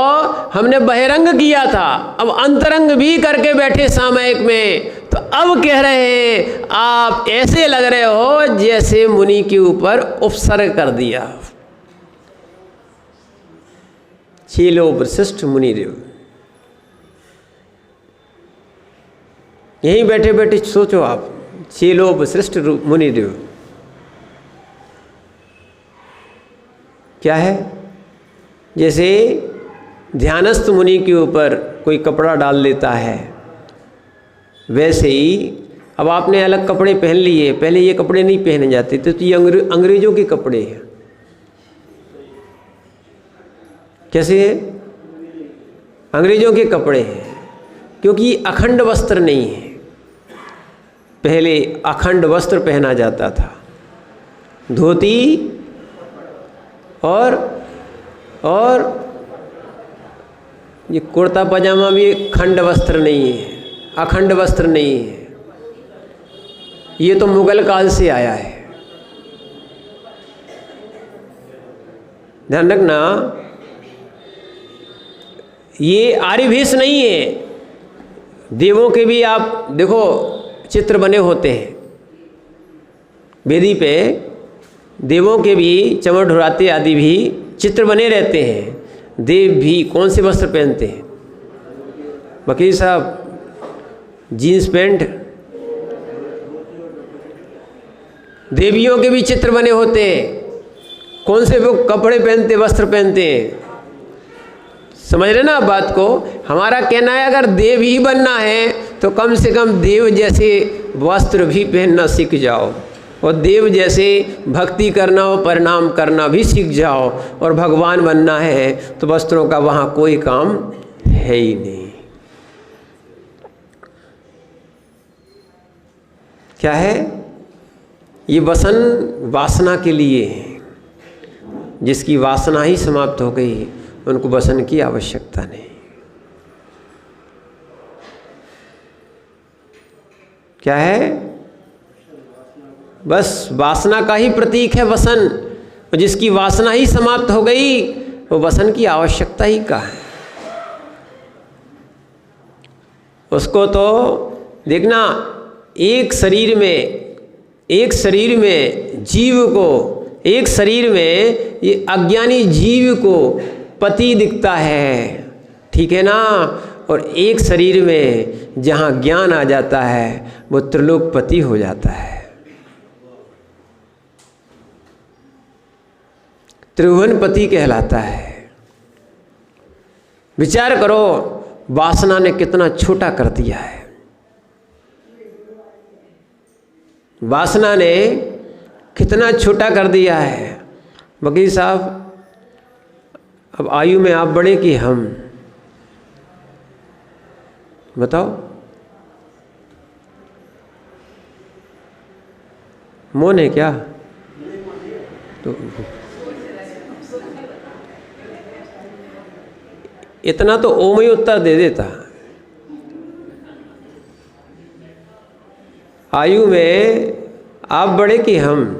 हमने बहिरंग किया था, अब अंतरंग भी करके बैठे सामयिक में, तो अब कह रहे हैं आप ऐसे लग रहे हो जैसे मुनि के ऊपर उपसर्ग कर दिया। छीलो वशिष्ठ मुनिदेव, यहीं बैठे बैठे सोचो आप, छीलो वशिष्ठ मुनिदेव क्या है? जैसे ध्यानस्थ मुनि के ऊपर कोई कपड़ा डाल देता है, वैसे ही अब आपने अलग कपड़े पहन लिए, पहले ये कपड़े नहीं पहने जाते थे, तो ये अंग्रेजों के कपड़े हैं। कैसे है? अंग्रेजों के कपड़े हैं, क्योंकि अखंड वस्त्र नहीं है। पहले अखंड वस्त्र पहना जाता था, धोती और ये कुर्ता पजामा भी खंड वस्त्र नहीं है, अखंड वस्त्र नहीं है, ये तो मुगल काल से आया है। ध्यान रखना, ये आर्यभेष नहीं है। देवों के भी आप देखो चित्र बने होते हैं वेदी पे, देवों के भी चमर ढुराते आदि भी चित्र बने रहते हैं। देव भी कौन से वस्त्र पहनते हैं? वकील साहब जीन्स पैंट। देवियों के भी चित्र बने होते हैं, कौन से वो कपड़े पहनते, वस्त्र पहनते हैं। समझ रहे ना बात को? हमारा कहना है अगर देव ही बनना है तो कम से कम देव जैसे वस्त्र भी पहनना सीख जाओ, और देव जैसे भक्ति करना और प्रणाम करना भी सीख जाओ। और भगवान बनना है तो वस्त्रों का वहाँ कोई काम है ही नहीं। क्या है? ये वसन वासना के लिए है, जिसकी वासना ही समाप्त हो गई उनको वसन की आवश्यकता नहीं। क्या है? बस वासना का ही प्रतीक है वसन, और जिसकी वासना ही समाप्त हो गई वो वसन की आवश्यकता ही कहाँ है? उसको तो देखना, एक शरीर में जीव को, एक शरीर में ये अज्ञानी जीव को पति दिखता है, ठीक है ना, और एक शरीर में जहाँ ज्ञान आ जाता है वो त्रिलोकपति हो जाता है, त्रिभुवनपति कहलाता है। विचार करो, वासना ने कितना छोटा कर दिया है। वासना ने कितना छोटा कर दिया है। वकील साहब, अब आयु में आप बड़े कि हम, बताओ? मौन है क्या? तो इतना तो ओम ही उत्तर दे देता। आयु में आप बड़े कि हम?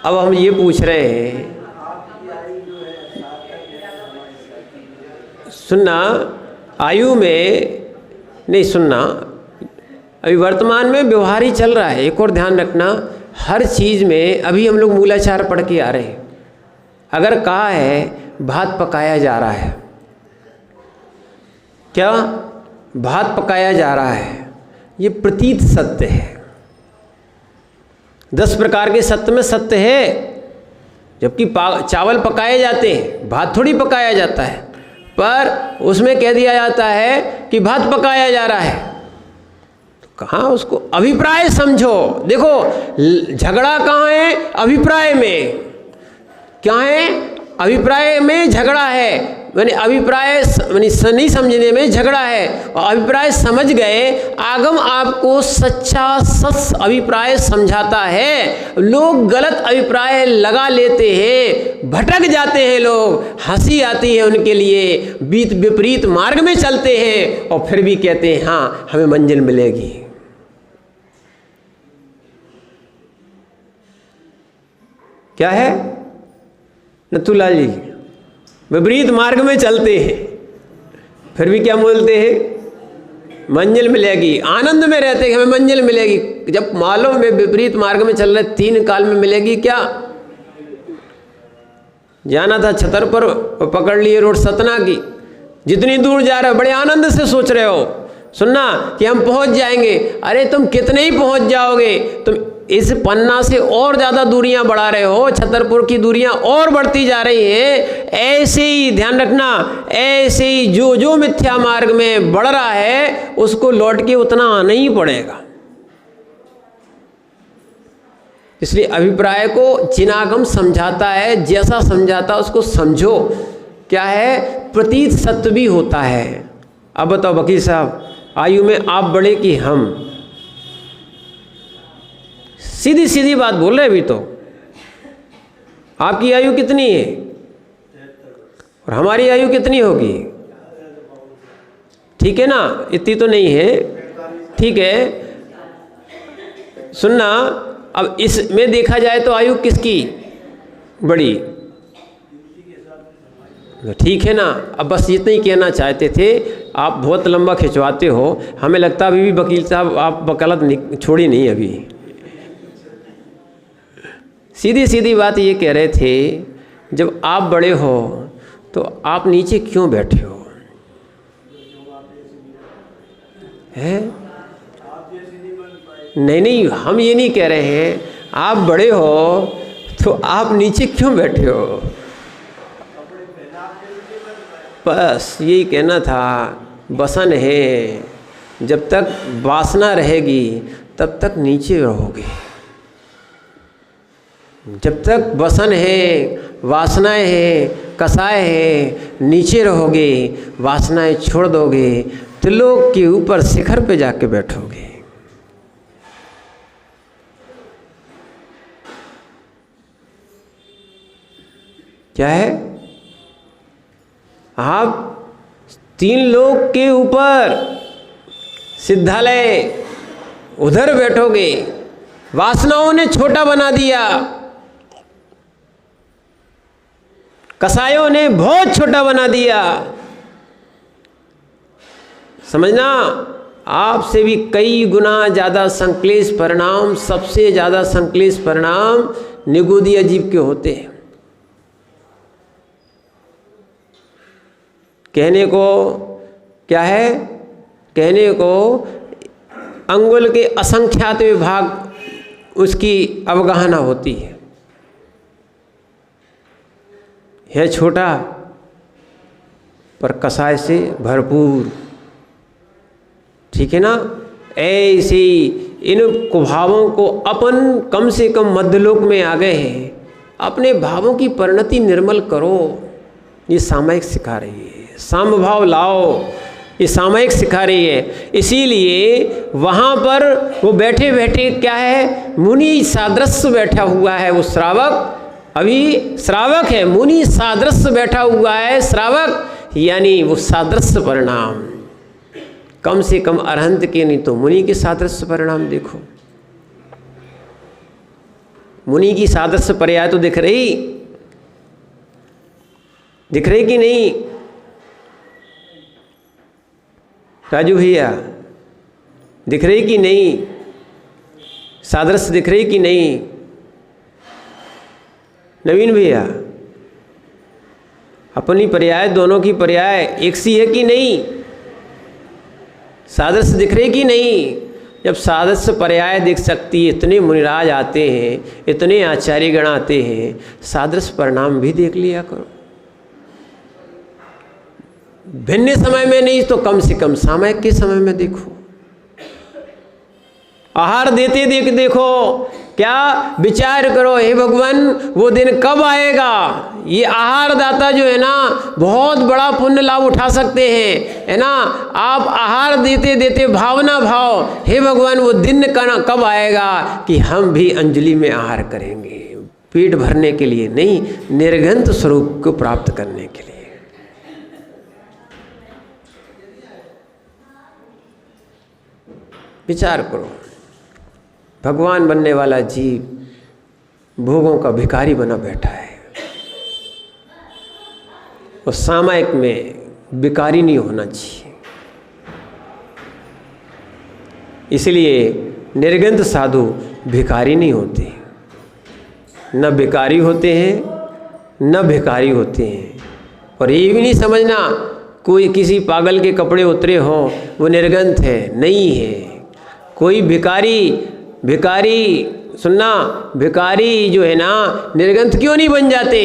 अब हम ये पूछ रहे हैं, सुनना, आयु में नहीं सुनना, अभी वर्तमान में व्यवहार ही चल रहा है। एक और ध्यान रखना, हर चीज़ में अभी हम लोग मूलाचार पढ़ के आ रहे हैं। अगर कहा है भात पकाया जा रहा है, क्या भात पकाया जा रहा है, ये प्रतीत सत्य है। 10 प्रकार के सत्य में सत्य है, जबकि चावल पकाए जाते हैं, भात थोड़ी पकाया जाता है, पर उसमें कह दिया जाता है कि भात पकाया जा रहा है। तो कहाँ उसको अभिप्राय समझो। देखो झगड़ा कहाँ है? अभिप्राय में। क्या है? अभिप्राय में झगड़ा है। मैंने अभिप्राय नहीं समझने में झगड़ा है, और अभिप्राय समझ गए, आगम आपको सच्चा सच अभिप्राय समझाता है। लोग गलत अभिप्राय लगा लेते हैं, भटक जाते हैं लोग, हंसी आती है उनके लिए, बीत विपरीत मार्ग में चलते हैं और फिर भी कहते हैं हाँ हमें मंजिल मिलेगी। क्या है नथुलाल जी? विपरीत मार्ग में चलते हैं, फिर भी क्या बोलते हैं? मंजिल मिलेगी। आनंद में रहते हैं हमें मंजिल मिलेगी। जब मालूम में विपरीत मार्ग में चल रहे, 3 काल में मिलेगी क्या? जाना था छतरपुर और पकड़ लिए रोड सतना की, जितनी दूर जा रहे हो बड़े आनंद से सोच रहे हो, सुनना कि हम पहुंच जाएंगे। अरे तुम कितने ही पहुंच जाओगे, तुम इस पन्ना से और ज़्यादा दूरियां बढ़ा रहे हो, छतरपुर की दूरियां और बढ़ती जा रही हैं। ऐसे ही ध्यान रखना, ऐसे ही जो जो मिथ्या मार्ग में बढ़ रहा है उसको लौट के उतना आना ही पड़ेगा। इसलिए अभिप्राय को चिनागम समझाता है, जैसा समझाता उसको समझो। क्या है? प्रतीत सत्य भी होता है। अब बताओ वकील साहब, आयु में आप बड़े कि हम? सीधी सीधी बात बोल रहे। अभी तो आपकी आयु कितनी है और हमारी आयु कितनी होगी? ठीक है ना? इतनी तो नहीं है, ठीक है। सुनना, अब इसमें देखा जाए तो आयु किसकी बड़ी? ठीक है ना? अब बस इतना ही कहना चाहते थे। आप बहुत लंबा खिंचवाते हो, हमें लगता है अभी भी वकील साहब आप वकालत छोड़ी नहीं। अभी सीधी सीधी बात ये कह रहे थे, जब आप बड़े हो तो आप नीचे क्यों बैठे हो? है? नहीं, हम ये नहीं कह रहे हैं। आप बड़े हो तो आप नीचे क्यों बैठे हो? बस यही कहना था। बसन है, जब तक वासना रहेगी तब तक नीचे रहोगे। जब तक बसन है, वासनाएं हैं, कसाय है, नीचे रहोगे। वासनाएं छोड़ दोगे, त्रिलोक के ऊपर शिखर पे जाके बैठोगे। क्या है? आप 3 लोक के ऊपर सिद्धालय उधर बैठोगे। वासनाओं ने छोटा बना दिया, कसायों ने बहुत छोटा बना दिया। समझना, आपसे भी कई गुना ज़्यादा संक्लेश परिणाम, सबसे ज़्यादा संक्लेश परिणाम निगूदीय जीव के होते हैं। कहने को क्या है? कहने को अंगुल के असंख्यात विभाग उसकी अवगाहना होती है छोटा पर कसाय से भरपूर। ठीक है ना? ऐसे इन कुभावों को अपन कम से कम मध्यलोक में आ गए हैं। अपने भावों की परिणति निर्मल करो, ये सामयिक सिखा रही है। सामभाव लाओ, ये सामयिक सिखा रही है। इसीलिए वहाँ पर वो बैठे बैठे क्या है, मुनि सादृश्य बैठा हुआ है वो श्रावक, अभी श्रावक है, मुनि सादृश्य बैठा हुआ है श्रावक, यानी वो सादृश्य परिणाम, कम से कम अरहंत के नहीं तो मुनि के सादृश्य परिणाम देखो। मुनि की सादृश्य पर्याय तो दिख रही कि नहीं राजू भैया, दिख रही कि नहीं? सादृश्य दिख रही कि नहीं नवीन भैया? अपनी पर्याय, दोनों की पर्याय एक सी है कि नहीं? सादृश्य दिख रही कि नहीं? जब सादृश्य पर्याय दिख सकती है, इतने मुनिराज आते हैं, इतने आचार्यगण आते हैं, सादृश्य परिणाम भी देख लिया करो। भिन्न समय में नहीं तो कम से कम सामयिक के समय में देखो। आहार देते देखो, क्या विचार करो, हे भगवान वो दिन कब आएगा? ये आहार दाता जो है ना बहुत बड़ा पुण्य लाभ उठा सकते हैं, है ना। आप आहार देते देते भावना भाव, हे भगवान वो दिन कब आएगा कि हम भी अंजलि में आहार करेंगे, पेट भरने के लिए नहीं, निर्गंत स्वरूप को प्राप्त करने के लिए। विचार करो, भगवान बनने वाला जीव भोगों का भिखारी बना बैठा है, और सामयिक में भिखारी नहीं होना चाहिए। इसलिए निर्गंत साधु भिखारी नहीं होते, न भिखारी होते हैं न भिखारी होते हैं। और ये भी नहीं समझना कोई किसी पागल के कपड़े उतरे हों वो निर्गंत है, नहीं है। कोई भिखारी सुनना, भिखारी जो है ना निर्गंत क्यों नहीं बन जाते?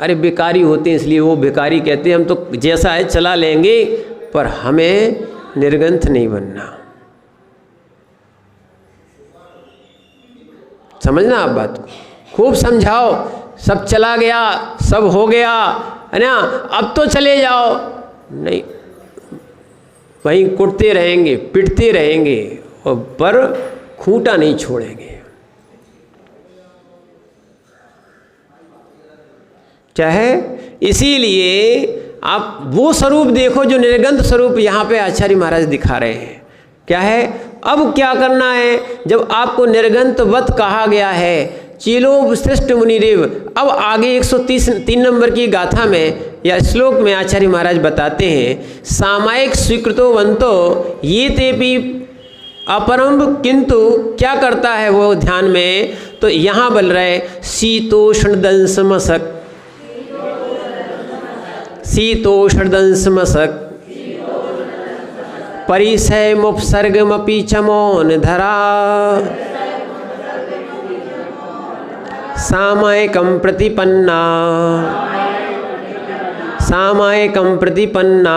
अरे भिखारी होते हैं इसलिए वो भिखारी कहते हैं हम तो जैसा है चला लेंगे, पर हमें निर्गंत नहीं बनना। समझना आप बात को, खूब समझाओ, सब चला गया, सब हो गया, है ना, अब तो चले जाओ, नहीं, वहीं कुटते रहेंगे, पिटते रहेंगे, और पर खूंटा नहीं छोड़ेंगे। चाहे इसीलिए आप वो स्वरूप देखो जो निर्गंत स्वरूप यहाँ पे आचार्य महाराज दिखा रहे हैं। क्या है? अब क्या करना है? जब आपको निर्गंतवत कहा गया है, चीलो श्रेष्ठ मुनिदेव, अब आगे 133 नंबर की गाथा में या श्लोक में आचार्य महाराज बताते हैं, सामायिक स्वीकृतो वंतो ये तेपी अपरम, किंतु क्या करता है वो ध्यान में, तो यहाँ बोल रहे शीतोष्ण दंशमसक, शीतोष्ण दंशमसक परिसय मुपसर्गमपि च मौन धरा, सामयिकं प्रतिपन्ना, सामयिकं प्रतिपन्ना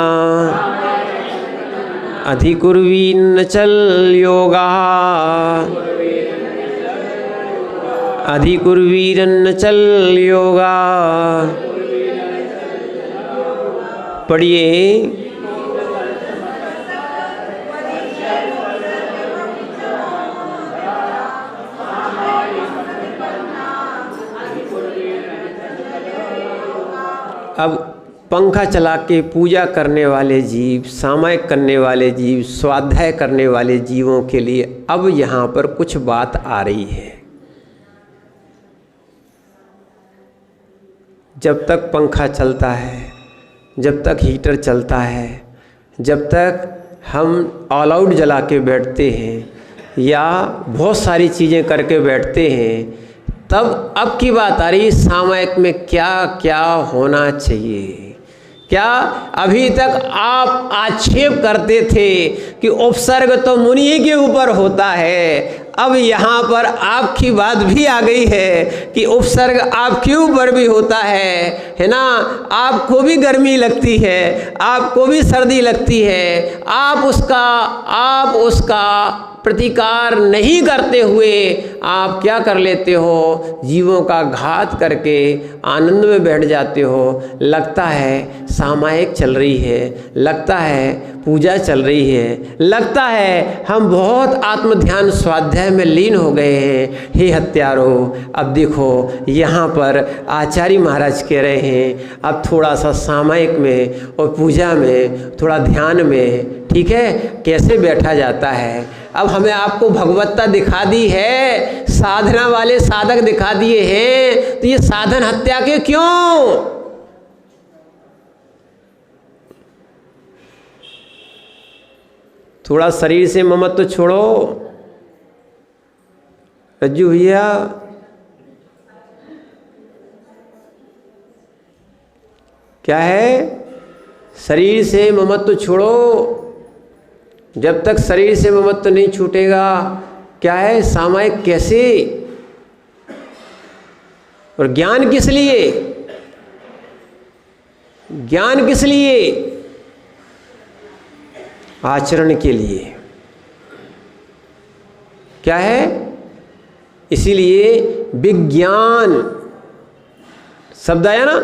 अधिकुर्वीन्न चल योगा, अधिकुर्वीरन्न चल योगा। पढ़िए, अब पंखा चला के पूजा करने वाले जीव, सामयिक करने वाले जीव, स्वाध्याय करने वाले जीवों के लिए अब यहाँ पर कुछ बात आ रही है। जब तक पंखा चलता है, जब तक हीटर चलता है, जब तक हम ऑल आउट जला के बैठते हैं या बहुत सारी चीज़ें करके बैठते हैं, तब अब की बात आ रही सामयिक में क्या क्या होना चाहिए। क्या अभी तक आप आक्षेप करते थे कि उपसर्ग तो मुनि के ऊपर होता है, अब यहाँ पर आपकी बात भी आ गई है कि उपसर्ग आपके ऊपर भी होता है ना। आपको भी गर्मी लगती है, आपको भी सर्दी लगती है, आप उसका प्रतिकार नहीं करते हुए आप क्या कर लेते हो, जीवों का घात करके आनंद में बैठ जाते हो। लगता है सामायिक चल रही है, लगता है पूजा चल रही है, लगता है हम बहुत आत्मध्यान स्वाध्याय में लीन हो गए हैं। हे हत्यारों, अब देखो यहाँ पर आचार्य महाराज कह रहे हैं अब थोड़ा सा सामायिक में और पूजा में, थोड़ा ध्यान में, ठीक है, कैसे बैठा जाता है। अब हमें आपको भगवत्ता दिखा दी है, साधना वाले साधक दिखा दिए हैं, तो ये साधन हत्या के क्यों? थोड़ा शरीर से ममत्व छोड़ो रज्जू भैया। क्या है? शरीर से ममत्व छोड़ो। जब तक शरीर से ममत्व नहीं छूटेगा, क्या है सामायिक कैसे? और ज्ञान किस लिए? ज्ञान किस लिए? आचरण के लिए। क्या है? इसीलिए विज्ञान शब्द आया ना,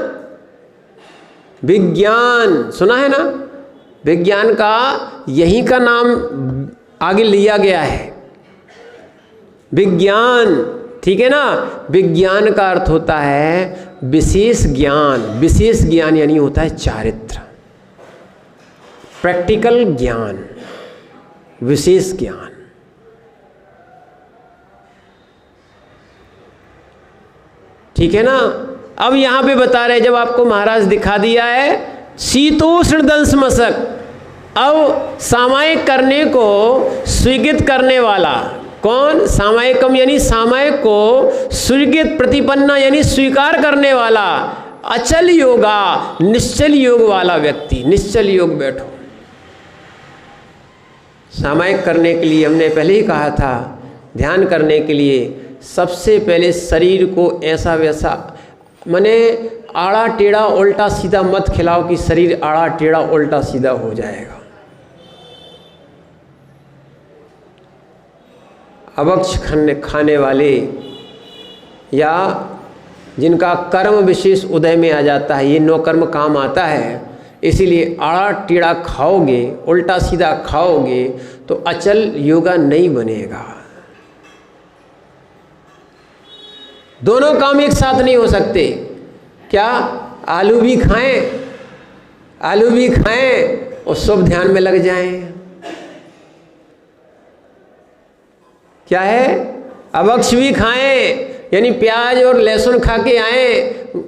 विज्ञान सुना है ना, विज्ञान का यही का नाम आगे लिया गया है, विज्ञान, ठीक है ना। विज्ञान का अर्थ होता है विशेष ज्ञान। विशेष ज्ञान यानी होता है चारित्र, प्रैक्टिकल ज्ञान, विशेष ज्ञान। ठीक है ना। अब यहां पे बता रहे, जब आपको महाराज दिखा दिया है शीतोष्ण दंश मशक, अब सामायिक करने को स्वीकृत करने वाला कौन? सामायिकम यानी सामायिक को स्वीकृत, प्रतिपन्ना यानी स्वीकार करने वाला, अचल योगा निश्चल योग वाला व्यक्ति। निश्चल योग बैठो। सामायिक करने के लिए हमने पहले ही कहा था, ध्यान करने के लिए सबसे पहले शरीर को ऐसा वैसा, माने आड़ा टेढ़ा उल्टा सीधा मत खिलाओ कि शरीर आड़ा टेढ़ा उल्टा सीधा हो जाएगा। अभक्ष खाने वाले या जिनका कर्म विशेष उदय में आ जाता है, ये नौकर्म काम आता है, इसीलिए आड़ा टेढ़ा खाओगे, उल्टा सीधा खाओगे तो अचल योगा नहीं बनेगा। दोनों काम एक साथ नहीं हो सकते। क्या? आलू भी खाएं और शुभ ध्यान में लग जाएं। क्या है? अभक्ष भी खाएं यानी प्याज और लहसुन खा के आए,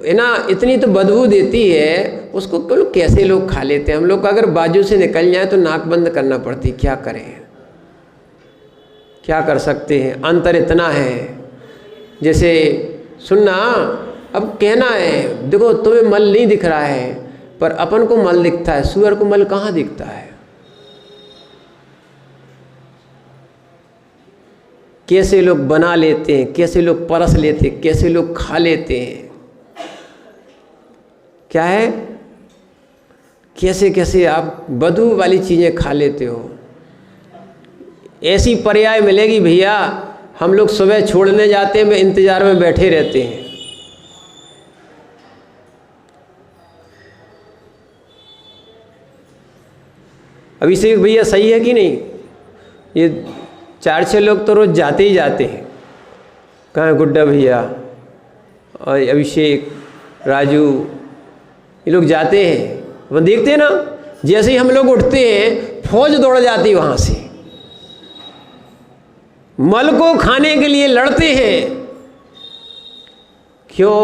है ना, इतनी तो बदबू देती है, उसको कैसे लोग खा लेते हैं। हम लोग अगर बाजू से निकल जाए तो नाक बंद करना पड़ती, क्या करें, क्या कर सकते हैं, अंतर इतना है। जैसे सुनना, अब कहना है, देखो तुम्हें मल नहीं दिख रहा है पर अपन को मल दिखता है, सूअर को मल कहाँ दिखता है। कैसे लोग बना लेते हैं, कैसे लोग परस लेते हैं, कैसे लोग खा लेते हैं। क्या है? कैसे कैसे आप बदबू वाली चीज़ें खा लेते हो। ऐसी पर्याय मिलेगी भैया, हम लोग सुबह छोड़ने जाते हैं, मैं इंतज़ार में बैठे रहते हैं। अभिषेक भैया सही है कि नहीं? ये 4-6 लोग तो रोज़ जाते ही जाते हैं। कहाँ गुड्डा भैया और अभिषेक, राजू, ये लोग जाते हैं, वो देखते हैं ना, जैसे ही हम लोग उठते हैं फौज दौड़ जाती है वहाँ से, मल को खाने के लिए लड़ते हैं। क्यों?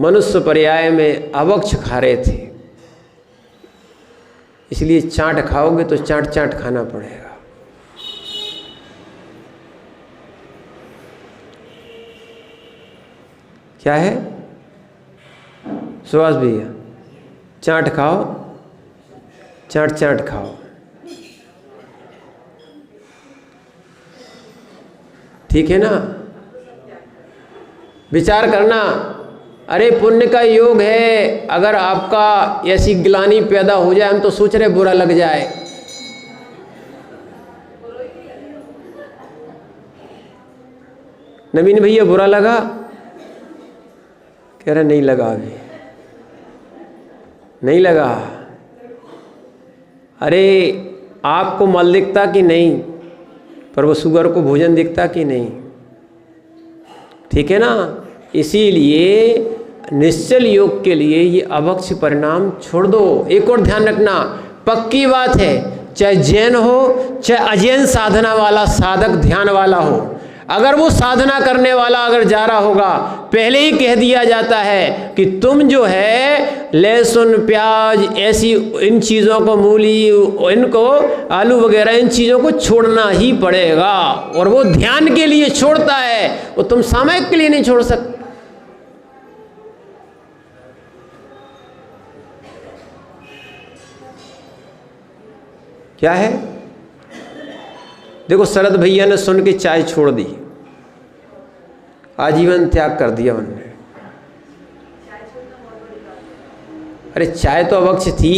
मनुष्य पर्याय में अभक्ष खा रहे थे, इसलिए चाट खाओगे तो चाट चाट खाना पड़ेगा। क्या है सुभाष भैया? चाट खाओ, चाट चाट खाओ। ठीक है ना, विचार करना। अरे पुण्य का योग है, अगर आपका ऐसी ग्लानि पैदा हो जाए, हम तो सोच रहे बुरा लग जाए, नवीन भैया बुरा लगा? कह रहे नहीं लगा, अभी नहीं लगा। अरे आपको मल दिखता कि नहीं, पर वो शुगर को भोजन दिखता कि नहीं, ठीक है ना। इसीलिए निश्चल योग के लिए ये अभक्ष परिणाम छोड़ दो। एक और ध्यान रखना, पक्की बात है, चाहे जैन हो चाहे अजैन साधना वाला साधक ध्यान वाला हो, अगर वो साधना करने वाला अगर जा रहा होगा, पहले ही कह दिया जाता है कि तुम जो है लहसुन प्याज ऐसी इन चीज़ों को, मूली इनको आलू वगैरह इन चीज़ों को छोड़ना ही पड़ेगा। और वो ध्यान के लिए छोड़ता है, वो तुम सामयिक के लिए नहीं छोड़ सकते। क्या है, देखो शरद भैया ने सुन के चाय छोड़ दी, आजीवन त्याग कर दिया उन्होंने। अरे चाय तो अभक्ष थी,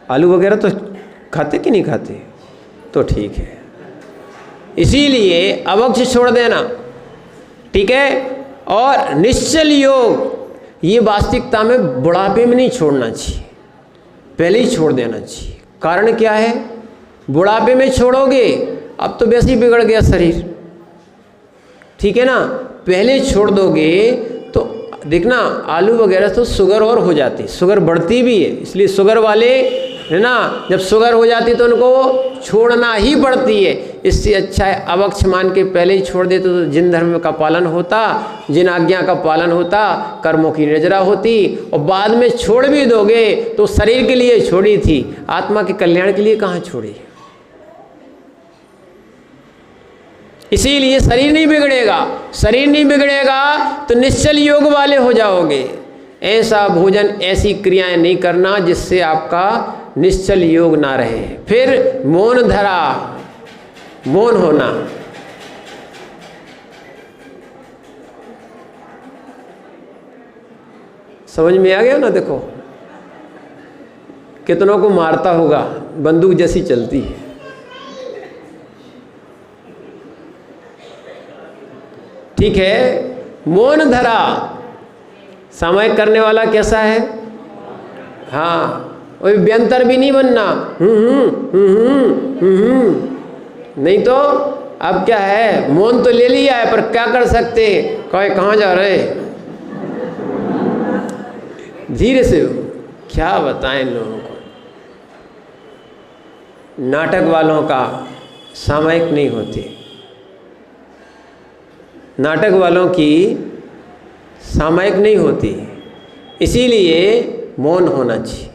आलू वगैरह तो खाते कि नहीं खाते, तो ठीक है। इसीलिए अभक्ष छोड़ देना, ठीक है। और निश्चल योग ये वास्तविकता में बुढ़ापे में नहीं छोड़ना चाहिए, पहले ही छोड़ देना चाहिए। कारण क्या है, बुढ़ापे में छोड़ोगे अब तो वैसे ही बिगड़ गया शरीर, ठीक है ना। पहले छोड़ दोगे तो देखना आलू वगैरह तो शुगर और हो जाती, शुगर बढ़ती भी है, इसलिए शुगर वाले है ना, जब शुगर हो जाती तो उनको छोड़ना ही पड़ती है। इससे अच्छा है अभक्ष मान के पहले ही छोड़ देते तो जिन धर्म का पालन होता, जिन आज्ञा का पालन होता, कर्मों की निर्जरा होती। और बाद में छोड़ भी दोगे तो शरीर के लिए छोड़ी थी, आत्मा के कल्याण के लिए कहाँ छोड़ी। इसीलिए शरीर नहीं बिगड़ेगा, शरीर नहीं बिगड़ेगा तो निश्चल योग वाले हो जाओगे। ऐसा भोजन ऐसी क्रियाएं नहीं करना जिससे आपका निश्चल योग ना रहे। फिर मौन धरा, मौन होना, समझ में आ गया ना। देखो कितनों को मारता होगा, बंदूक जैसी चलती है। ठीक है, मौन धरा, सामयिक करने वाला कैसा है, हाँ, वही व्यंतर भी नहीं बनना, नहीं तो अब क्या है, मौन तो ले लिया है पर क्या कर सकते, कहाँ जा रहे, धीरे से। क्या बताएं लोगों को, नाटक वालों का सामयिक नहीं होती, नाटक वालों की सामयिक नहीं होती, इसीलिए मौन होना चाहिए।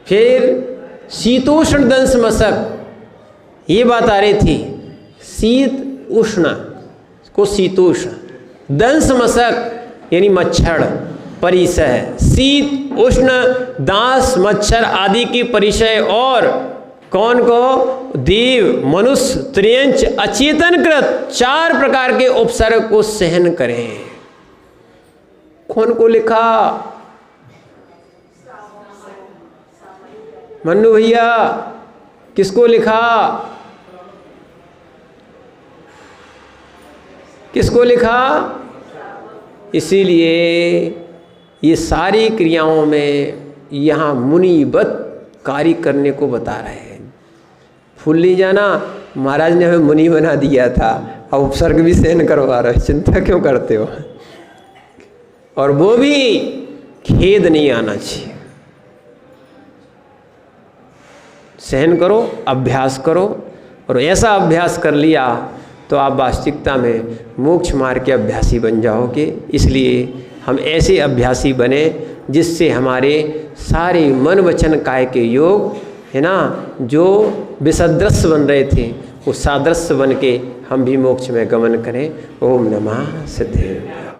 फिर शीतोष्ण दंश मशक, ये बात आ रही थी, शीत उष्ण को शीतोष्ण, दंश मशक यानी मच्छर परिसय, शीत उष्ण दास मच्छर आदि की परिचय। और कौन को, देव मनुष्य त्रियंच अचेतन कृत, 4 प्रकार के उपसर्ग को सहन करें। कौन को लिखा, मन्नू भैया, किसको लिखा, किसको लिखा। इसीलिए ये सारी क्रियाओं में यहाँ मुनिवत कार्य करने को बता रहे हैं। भूल नहीं जाना, महाराज ने हमें मुनि बना दिया था, अब उपसर्ग भी सहन करवा रहे, चिंता क्यों करते हो। और वो भी खेद नहीं आना चाहिए, सहन करो, अभ्यास करो। और ऐसा अभ्यास कर लिया तो आप वास्तविकता में मोक्ष मार्ग के अभ्यासी बन जाओगे। इसलिए हम ऐसे अभ्यासी बने जिससे हमारे सारे मन वचन काय के योग है ना, जो विसदृश्य बन रहे थे वो सादृश्य बन के हम भी मोक्ष में गमन करें। ओम नमः सिद्धेश्वराय।